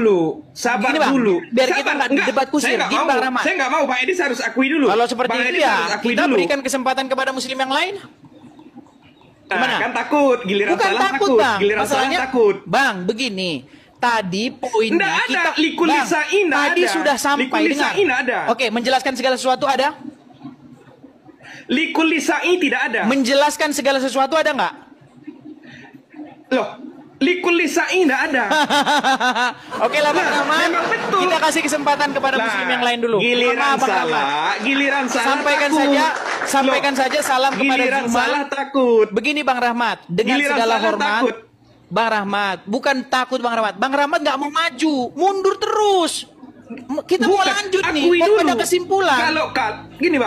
Sabar Gini, Bang, dulu. biar kita Sabar. nggak Enggak, debat kusir. Saya nggak Gini, mau. Bang Rahmat. Saya nggak mau. Bang Edis harus akui dulu. Kalau seperti Bang itu Edis harus ya, akui kita dulu. berikan kesempatan kepada muslim yang lain. Nah, Gimana? kan takut. Giliran Bukan salah takut, takut. Bang. Giliran Masalahnya, salah takut. Bang, begini. Tadi poinnya Nggak ada. kita Likulli Bang, syai nggak tadi ada. sudah sampai Likulli dengar. syai nggak ada. Oke, menjelaskan segala sesuatu ada? Likulli syai tidak ada. Menjelaskan segala sesuatu ada nggak? Loh, likulli syai tidak ada. Oke lah, Bang Nah, Rahmat. memang betul. Kita kasih kesempatan kepada Nah, muslim yang lain dulu. Giliran Mohon maaf, Bang Rahmat. salah, giliran salah Sampaikan takut. saja salam kepada Giliran Zuma. salah takut. Begini Bang Rahmat, dengan Giliran segala salah hormat, takut. Bang Rahmat, bukan takut Bang Rahmat. Bang Rahmat nggak mau maju, mundur terus. Kita mau lanjut nih, mau pada kesimpulan. Gini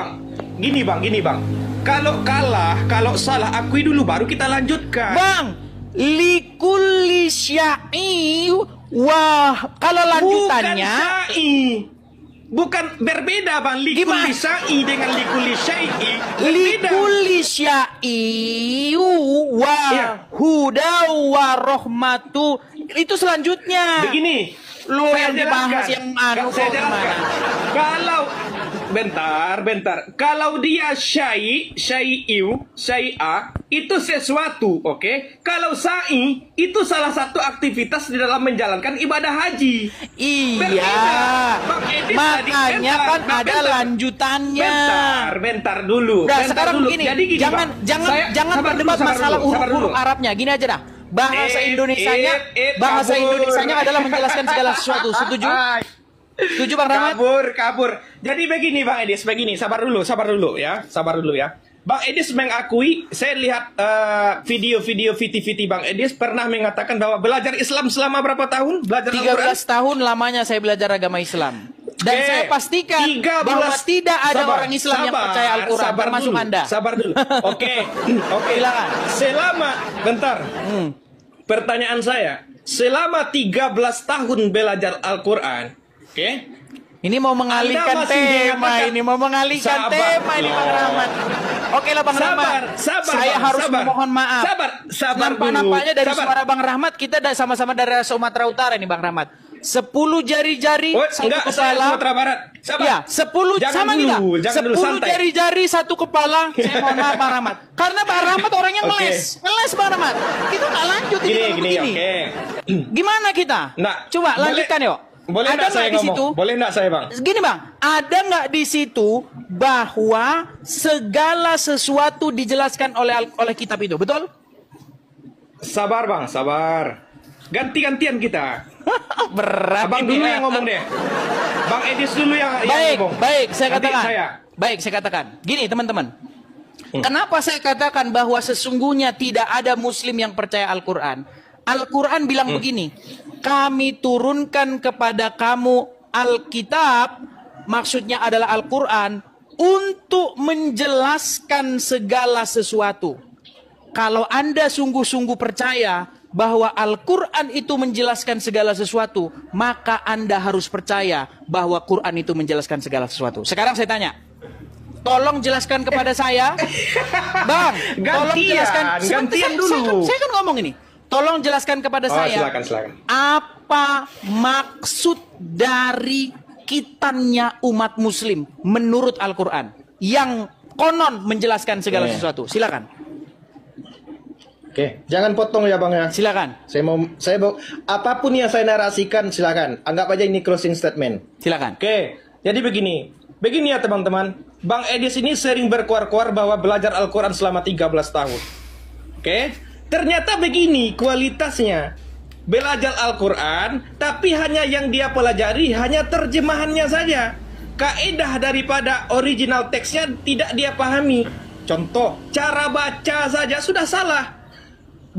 bang. Kalau kalah, kalau salah, akui dulu baru kita lanjutkan. Bang, likulli syai, wah, kalau lanjutannya bukan berbeda bang, likulli syai dengan likulli syai'i. Likulli syai wa huda wa rahmatu. Itu selanjutnya. Begini, lu yang dibahas yang saya jelaskan. Kalau bentar. Kalau dia syai'u, syai'a itu sesuatu, oke? Kalau sa'i itu salah satu aktivitas di dalam menjalankan ibadah haji. Iya. Makanya kan ada lanjutannya. Bentar dulu. Udah, sekarang dulu. begini. Jadi gini, jangan berdebat masalah huruf Arabnya. Gini aja dah. Bahasa Indonesianya adalah menjelaskan segala sesuatu. Setuju? Setuju Bang Rahmat? Kabur. Jadi begini Bang Edis, begini. Sabar dulu ya. Bang Edis mengakui, saya lihat video-video VT Bang Edis pernah mengatakan bahwa belajar Islam selama berapa tahun? Belajar 13 tahun lamanya saya belajar agama Islam. Dan saya pastikan bahwa tidak ada orang Islam yang percaya Al-Quran, termasuk Anda. Sabar dulu. Oke. Silakan. Bentar. Pertanyaan saya, selama 13 tahun belajar Al-Quran, oke? Ini mau mengalihkan tema, Bang Rahmat. Oke lah Bang Rahmat. Saya harus memohon maaf. Sabar dulu. Nampaknya dari suara Bang Rahmat kita sama-sama dari Sumatera Utara nih Bang Rahmat. 10 jari-jari satu kepala. Sumatera Barat. Sabar. Ya, 10 sama kita. 10 jari-jari satu kepala. Saya mohon maaf Bang Rahmat. Karena Bang Rahmat orangnya ngeles. Ngeles Bang Rahmat. Kita nggak lanjut ini kalau begini. Gimana kita? Coba lanjutkan yuk. Boleh nggak saya ngomong? Boleh nggak saya Bang? Gini Bang, ada nggak di situ bahwa segala sesuatu dijelaskan oleh kitab itu, betul? Sabar Bang, sabar. Ganti-gantian kita. Berat. Abang dulu yang ngomong deh. Bang Edis dulu yang ngomong. Baik, saya katakan. Gini teman-teman. Kenapa saya katakan bahwa sesungguhnya tidak ada Muslim yang percaya Al-Quran? Al-Quran bilang begini, kami turunkan kepada kamu Alkitab, maksudnya adalah Al-Quran, untuk menjelaskan segala sesuatu. Kalau Anda sungguh-sungguh percaya bahwa Al-Quran itu menjelaskan segala sesuatu, maka Anda harus percaya bahwa Quran itu menjelaskan segala sesuatu. Sekarang saya tanya, tolong jelaskan kepada saya, Bang, tolong jelaskan. Gantian dulu. Saya kan ngomong ini. Tolong jelaskan kepada saya, silakan. Apa maksud dari kitannya umat Muslim menurut Al-Quran yang konon menjelaskan segala sesuatu? Silakan. Oke, jangan potong ya Bang ya. Silakan. Saya mau apapun yang saya narasikan silakan. Anggap aja ini closing statement. Silakan. Oke, jadi begini ya teman-teman. Bang Edis ini sering berkuar-kuar bahwa belajar Al-Quran selama 13 tahun. Oke. Ternyata begini kualitasnya. Belajar Al-Quran, tapi hanya yang dia pelajari hanya terjemahannya saja. Kaidah daripada original teksnya tidak dia pahami. Contoh, cara baca saja sudah salah.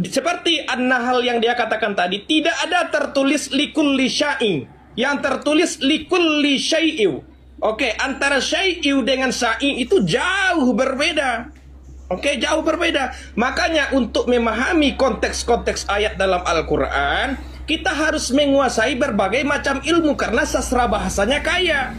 Seperti An-Nahl yang dia katakan tadi, tidak ada tertulis likulli syai'. Yang tertulis likulli syai'u. Oke, antara syai'u dengan sa'i itu jauh berbeda. Oke, jauh berbeda. Makanya untuk memahami konteks-konteks ayat dalam Al-Quran, kita harus menguasai berbagai macam ilmu karena sastra bahasanya kaya.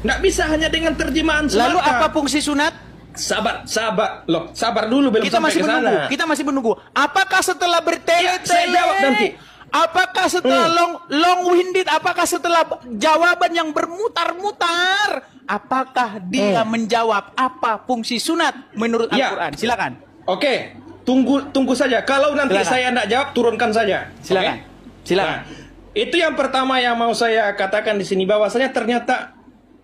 Nggak bisa hanya dengan terjemahan semata. Lalu apa fungsi sunat? Sabar dulu belum kita sampai ke sana. Kita masih menunggu. Apakah setelah bertele-tele? Saya jawab nanti. Apakah setelah long-winded? Apakah setelah jawaban yang bermutar-mutar? Apakah dia menjawab apa fungsi sunat menurut Al-Quran? Silakan. Oke, tunggu saja. Kalau nanti saya tidak jawab, turunkan saja. Silakan. Silakan. Nah, itu yang pertama yang mau saya katakan di sini, bahwasanya ternyata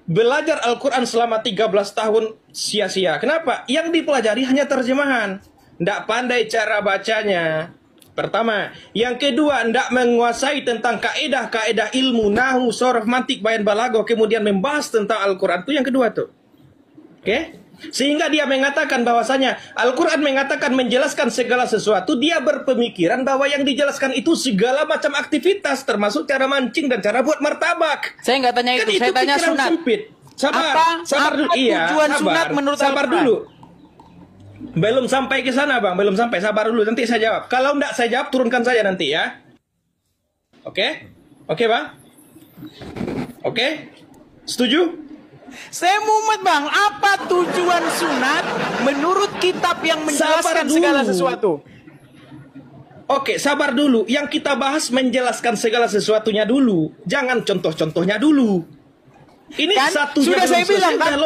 belajar Al-Quran selama 13 tahun sia-sia. Kenapa? Yang dipelajari hanya terjemahan. Tidak pandai cara bacanya. Pertama. Yang kedua, tidak menguasai tentang kaedah-kaedah ilmu, nahu, sorof, mantik, bayan, balago, kemudian membahas tentang Al-Quran. Itu yang kedua tuh. Oke? Sehingga dia mengatakan bahwasanya Al-Quran mengatakan menjelaskan segala sesuatu. Dia berpemikiran bahwa yang dijelaskan itu segala macam aktivitas, termasuk cara mancing dan cara buat martabak. Saya nggak tanya Kan itu, saya tanya pikiran sunat. sempit. Sabar, Apa dulu. Iya, tujuan sunat menurut sabar Al-Quran? dulu. Belum sampai ke sana, Bang. Belum sampai. Sabar dulu, nanti saya jawab. Kalau enggak saya jawab, turunkan saja nanti ya. Oke? Oke, Bang? Oke? Setuju? Saya mumet, Bang. Apa tujuan sunat menurut kitab yang menjelaskan segala sesuatu? Oke, sabar dulu. Yang kita bahas menjelaskan segala sesuatunya dulu. Jangan contoh-contohnya dulu. Ini Kan satu sudah saya bilang kan,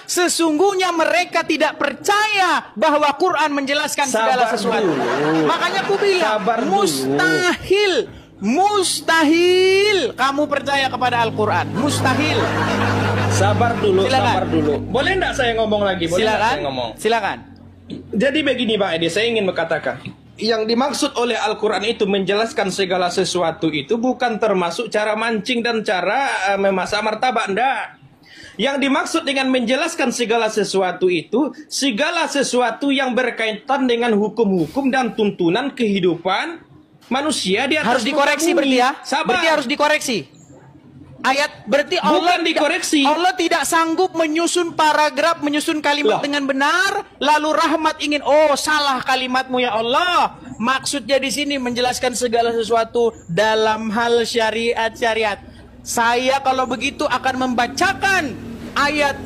sesungguhnya mereka tidak percaya bahwa Quran menjelaskan segala sesuatu. Makanya aku bilang mustahil kamu percaya kepada Al-Quran. Mustahil. Sabar dulu, Silakan. sabar dulu. Boleh enggak saya ngomong lagi? Boleh enggak Silakan. saya ngomong? Silakan. Jadi begini, Bang Edi, saya ingin mengatakan, yang dimaksud oleh Al-Quran itu menjelaskan segala sesuatu itu bukan termasuk cara mancing dan cara memasak martabak, enggak. Yang dimaksud dengan menjelaskan segala sesuatu itu segala sesuatu yang berkaitan dengan hukum-hukum dan tuntunan kehidupan manusia di atas Harus dikoreksi muka bumi. berarti ya. Sabar. Berarti harus dikoreksi. Ayat berarti Bukan dikoreksi. Allah tidak sanggup menyusun paragraf, menyusun kalimat Loh. dengan benar, lalu rahmat ingin, oh salah kalimatmu ya Allah. Maksudnya di sini menjelaskan segala sesuatu dalam hal syariat. Saya kalau begitu akan membacakan ayat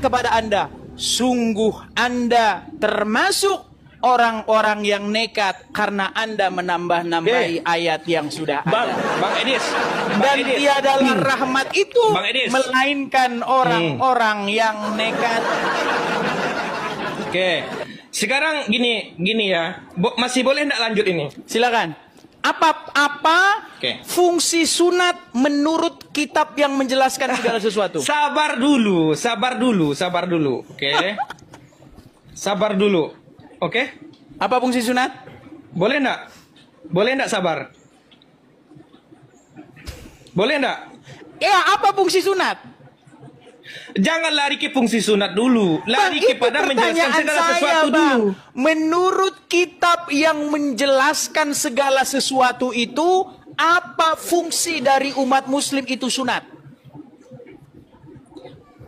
kepada Anda. Sungguh Anda termasuk orang-orang yang nekat karena Anda menambah-nambahi ayat yang sudah ada. Bang Edis. Dan tiadalah rahmat itu Bang Edis. melainkan orang-orang yang nekat. Oke. Sekarang gini ya. Masih boleh enggak lanjut ini? Silakan. Apa Oke. fungsi sunat menurut kitab yang menjelaskan segala sesuatu? Sabar dulu. Oke. Sabar dulu. Oke? Apa fungsi sunat? Boleh enggak? Boleh enggak sabar? Boleh enggak? Ya, apa fungsi sunat? Jangan lari ke fungsi sunat dulu. Lari Bang, kepada itu menjelaskan pertanyaan segala saya, sesuatu Bang. dulu. Menurut kitab yang menjelaskan segala sesuatu itu, apa fungsi dari umat muslim itu sunat?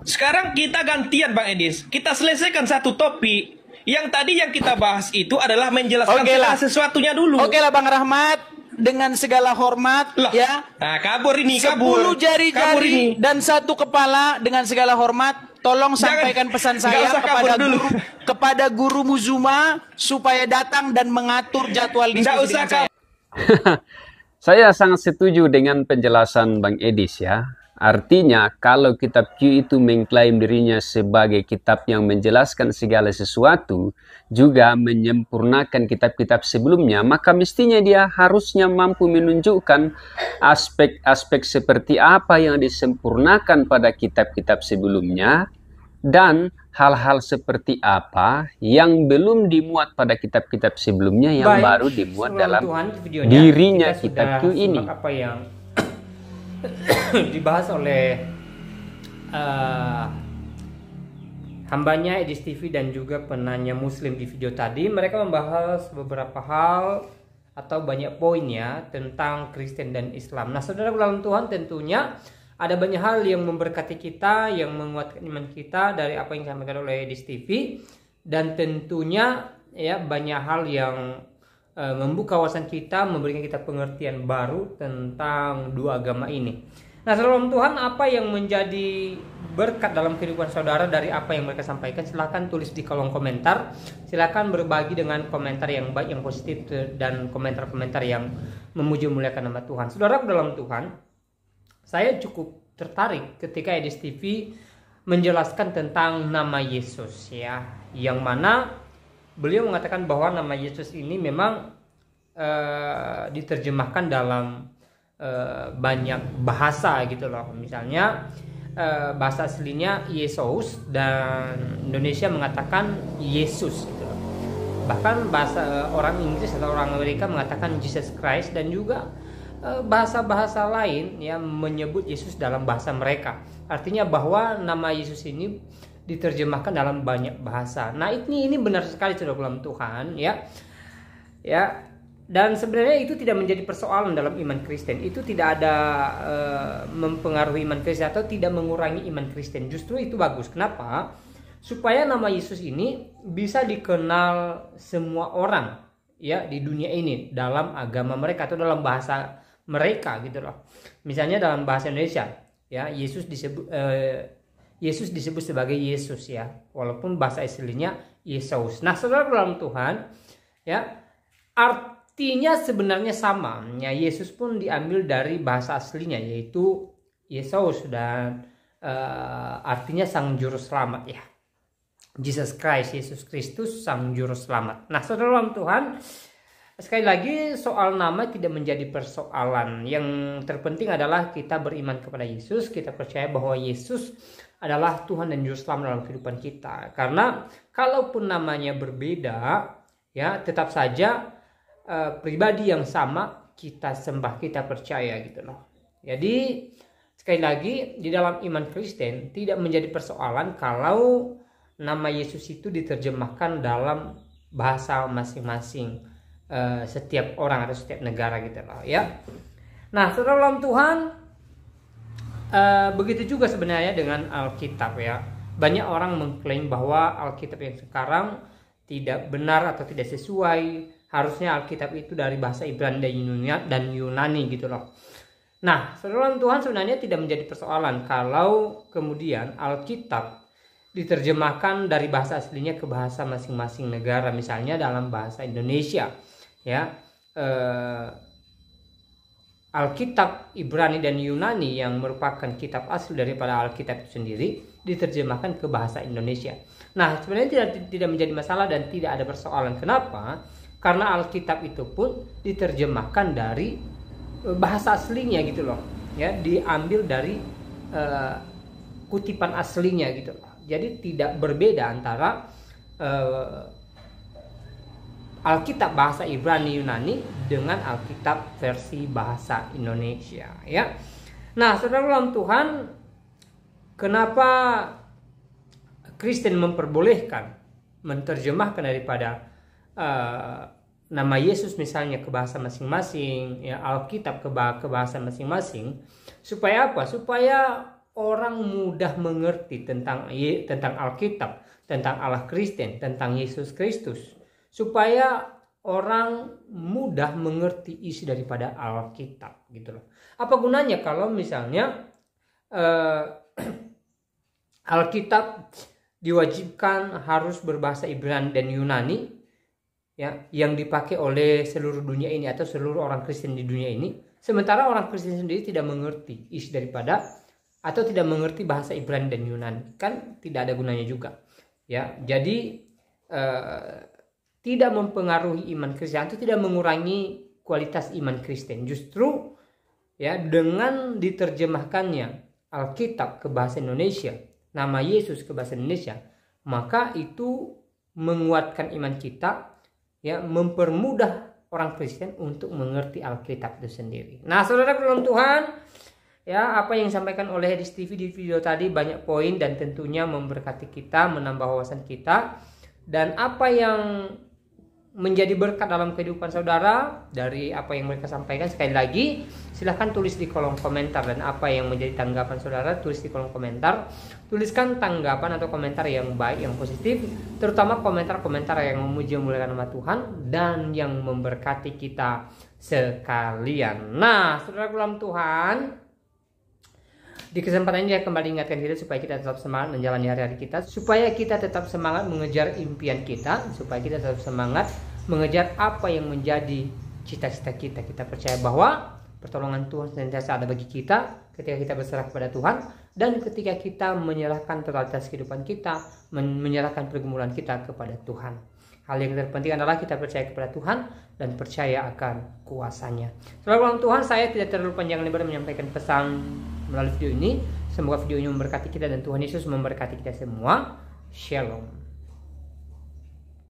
Sekarang kita gantian, Bang Edis. Kita selesaikan satu topik. Yang tadi yang kita bahas itu adalah menjelaskan segala sesuatunya dulu. Oke lah, Bang Rahmat, dengan segala hormat, Lah, ya. Nah, kabur ini, 10 kabur. Kabur jari-jari ini. dan 1 kepala, dengan segala hormat, tolong sampaikan pesan nggak saya usah kabur dulu. kepada guru Muzuma supaya datang dan mengatur jadwal Nggak diskusi usah dengan saya. Saya sangat setuju dengan penjelasan Bang Edis ya. Artinya kalau kitab Q itu mengklaim dirinya sebagai kitab yang menjelaskan segala sesuatu, juga menyempurnakan kitab-kitab sebelumnya, maka mestinya dia harusnya mampu menunjukkan aspek-aspek seperti apa yang disempurnakan pada kitab-kitab sebelumnya, dan hal-hal seperti apa yang belum dimuat pada kitab-kitab sebelumnya yang baru dimuat dalam dirinya kitab Q ini. Apa yang dibahas oleh hambanya Edis TV dan juga penanya muslim di video tadi. Mereka membahas beberapa hal atau banyak poin ya tentang Kristen dan Islam. Nah, saudara dalam Tuhan, tentunya ada banyak hal yang memberkati kita, yang menguatkan iman kita dari apa yang disampaikan oleh Edis TV, dan tentunya ya banyak hal yang membuka wawasan kita, memberikan kita pengertian baru tentang dua agama ini. Nah, saudara Tuhan, apa yang menjadi berkat dalam kehidupan saudara dari apa yang mereka sampaikan? Silahkan tulis di kolom komentar. Silahkan berbagi dengan komentar yang baik, yang positif, dan komentar-komentar yang memuji memuliakan nama Tuhan. Saudara dalam Tuhan, saya cukup tertarik ketika Edis TV menjelaskan tentang nama Yesus ya, yang mana beliau mengatakan bahwa nama Yesus ini memang diterjemahkan dalam banyak bahasa gitu loh. Misalnya bahasa aslinya Yesus dan Indonesia mengatakan Yesus gitu loh. Bahkan bahasa orang Inggris atau orang Amerika mengatakan Jesus Christ, dan juga bahasa-bahasa lain ya menyebut Yesus dalam bahasa mereka. Artinya bahwa nama Yesus ini diterjemahkan dalam banyak bahasa. Nah, ini benar sekali saudara dalam Tuhan ya. Ya. Dan sebenarnya itu tidak menjadi persoalan dalam iman Kristen. Itu tidak ada mempengaruhi iman Kristen atau tidak mengurangi iman Kristen. Justru itu bagus. Kenapa? Supaya nama Yesus ini bisa dikenal semua orang ya di dunia ini dalam agama mereka atau dalam bahasa mereka gitu loh. Misalnya dalam bahasa Indonesia ya Yesus disebut sebagai Yesus ya, walaupun bahasa aslinya Yesus. Nah, saudara dalam Tuhan ya, artinya sebenarnya sama ya. Yesus pun diambil dari bahasa aslinya yaitu Yesus dan artinya sang juru selamat ya. Jesus Christ, Yesus Kristus sang juru selamat. Nah, saudara dalam Tuhan, sekali lagi soal nama tidak menjadi persoalan. Yang terpenting adalah kita beriman kepada Yesus, kita percaya bahwa Yesus adalah Tuhan dan juru selamat dalam kehidupan kita. Karena kalaupun namanya berbeda, ya tetap saja pribadi yang sama kita sembah, kita percaya gitu loh. Jadi sekali lagi di dalam iman Kristen tidak menjadi persoalan kalau nama Yesus itu diterjemahkan dalam bahasa masing-masing setiap orang atau setiap negara gitu loh ya. Nah, saudara dalam Tuhan, begitu juga sebenarnya dengan Alkitab ya. Banyak orang mengklaim bahwa Alkitab yang sekarang tidak benar atau tidak sesuai. Harusnya Alkitab itu dari bahasa Ibrani dan Yunani gitu loh. Nah, saudara dalam Tuhan, sebenarnya tidak menjadi persoalan kalau kemudian Alkitab diterjemahkan dari bahasa aslinya ke bahasa masing-masing negara. Misalnya dalam bahasa Indonesia ya, Alkitab Ibrani dan Yunani yang merupakan kitab asli daripada Alkitab itu sendiri diterjemahkan ke bahasa Indonesia. Nah, sebenarnya tidak menjadi masalah dan tidak ada persoalan. Kenapa? Karena Alkitab itu pun diterjemahkan dari bahasa aslinya gitu loh ya, diambil dari kutipan aslinya gitu loh. Jadi tidak berbeda antara Alkitab bahasa Ibrani Yunani dengan Alkitab versi bahasa Indonesia ya. Nah, saudara dalam Tuhan, kenapa Kristen memperbolehkan menerjemahkan daripada nama Yesus misalnya ke bahasa masing-masing ya, Alkitab ke bahasa masing-masing, supaya apa? Supaya orang mudah mengerti tentang Alkitab, tentang Allah Kristen, tentang Yesus Kristus, supaya orang mudah mengerti isi daripada Alkitab gitu loh. Apa gunanya kalau misalnya Alkitab diwajibkan harus berbahasa Ibrani dan Yunani ya, yang dipakai oleh seluruh dunia ini atau seluruh orang Kristen di dunia ini, sementara orang Kristen sendiri tidak mengerti isi daripada atau tidak mengerti bahasa Ibrani dan Yunani, kan tidak ada gunanya juga ya. Jadi tidak mempengaruhi iman Kristen atau tidak mengurangi kualitas iman Kristen. Justru ya, dengan diterjemahkannya Alkitab ke bahasa Indonesia, nama Yesus ke bahasa Indonesia, maka itu menguatkan iman kita ya, mempermudah orang Kristen untuk mengerti Alkitab itu sendiri. Nah, saudara dalam Tuhan ya, apa yang disampaikan oleh Hedis TV di video tadi banyak poin dan tentunya memberkati kita, menambah wawasan kita. Dan apa yang menjadi berkat dalam kehidupan saudara dari apa yang mereka sampaikan, sekali lagi silahkan tulis di kolom komentar. Dan apa yang menjadi tanggapan saudara, tulis di kolom komentar. Tuliskan tanggapan atau komentar yang baik, yang positif, terutama komentar-komentar yang memuji memuliakan nama Tuhan dan yang memberkati kita sekalian. Nah, saudara dalam Tuhan, di kesempatan ini saya kembali ingatkan kita supaya kita tetap semangat menjalani hari-hari kita, supaya kita tetap semangat mengejar impian kita, supaya kita tetap semangat mengejar apa yang menjadi cita-cita kita. Kita percaya bahwa pertolongan Tuhan senantiasa ada bagi kita ketika kita berserah kepada Tuhan, dan ketika kita menyerahkan totalitas kehidupan kita, menyerahkan pergumulan kita kepada Tuhan. Hal yang terpenting adalah kita percaya kepada Tuhan dan percaya akan kuasanya. Selamat Tuhan, saya tidak terlalu panjang lebar menyampaikan pesan melalui video ini. Semoga video ini memberkati kita dan Tuhan Yesus memberkati kita semua. Shalom.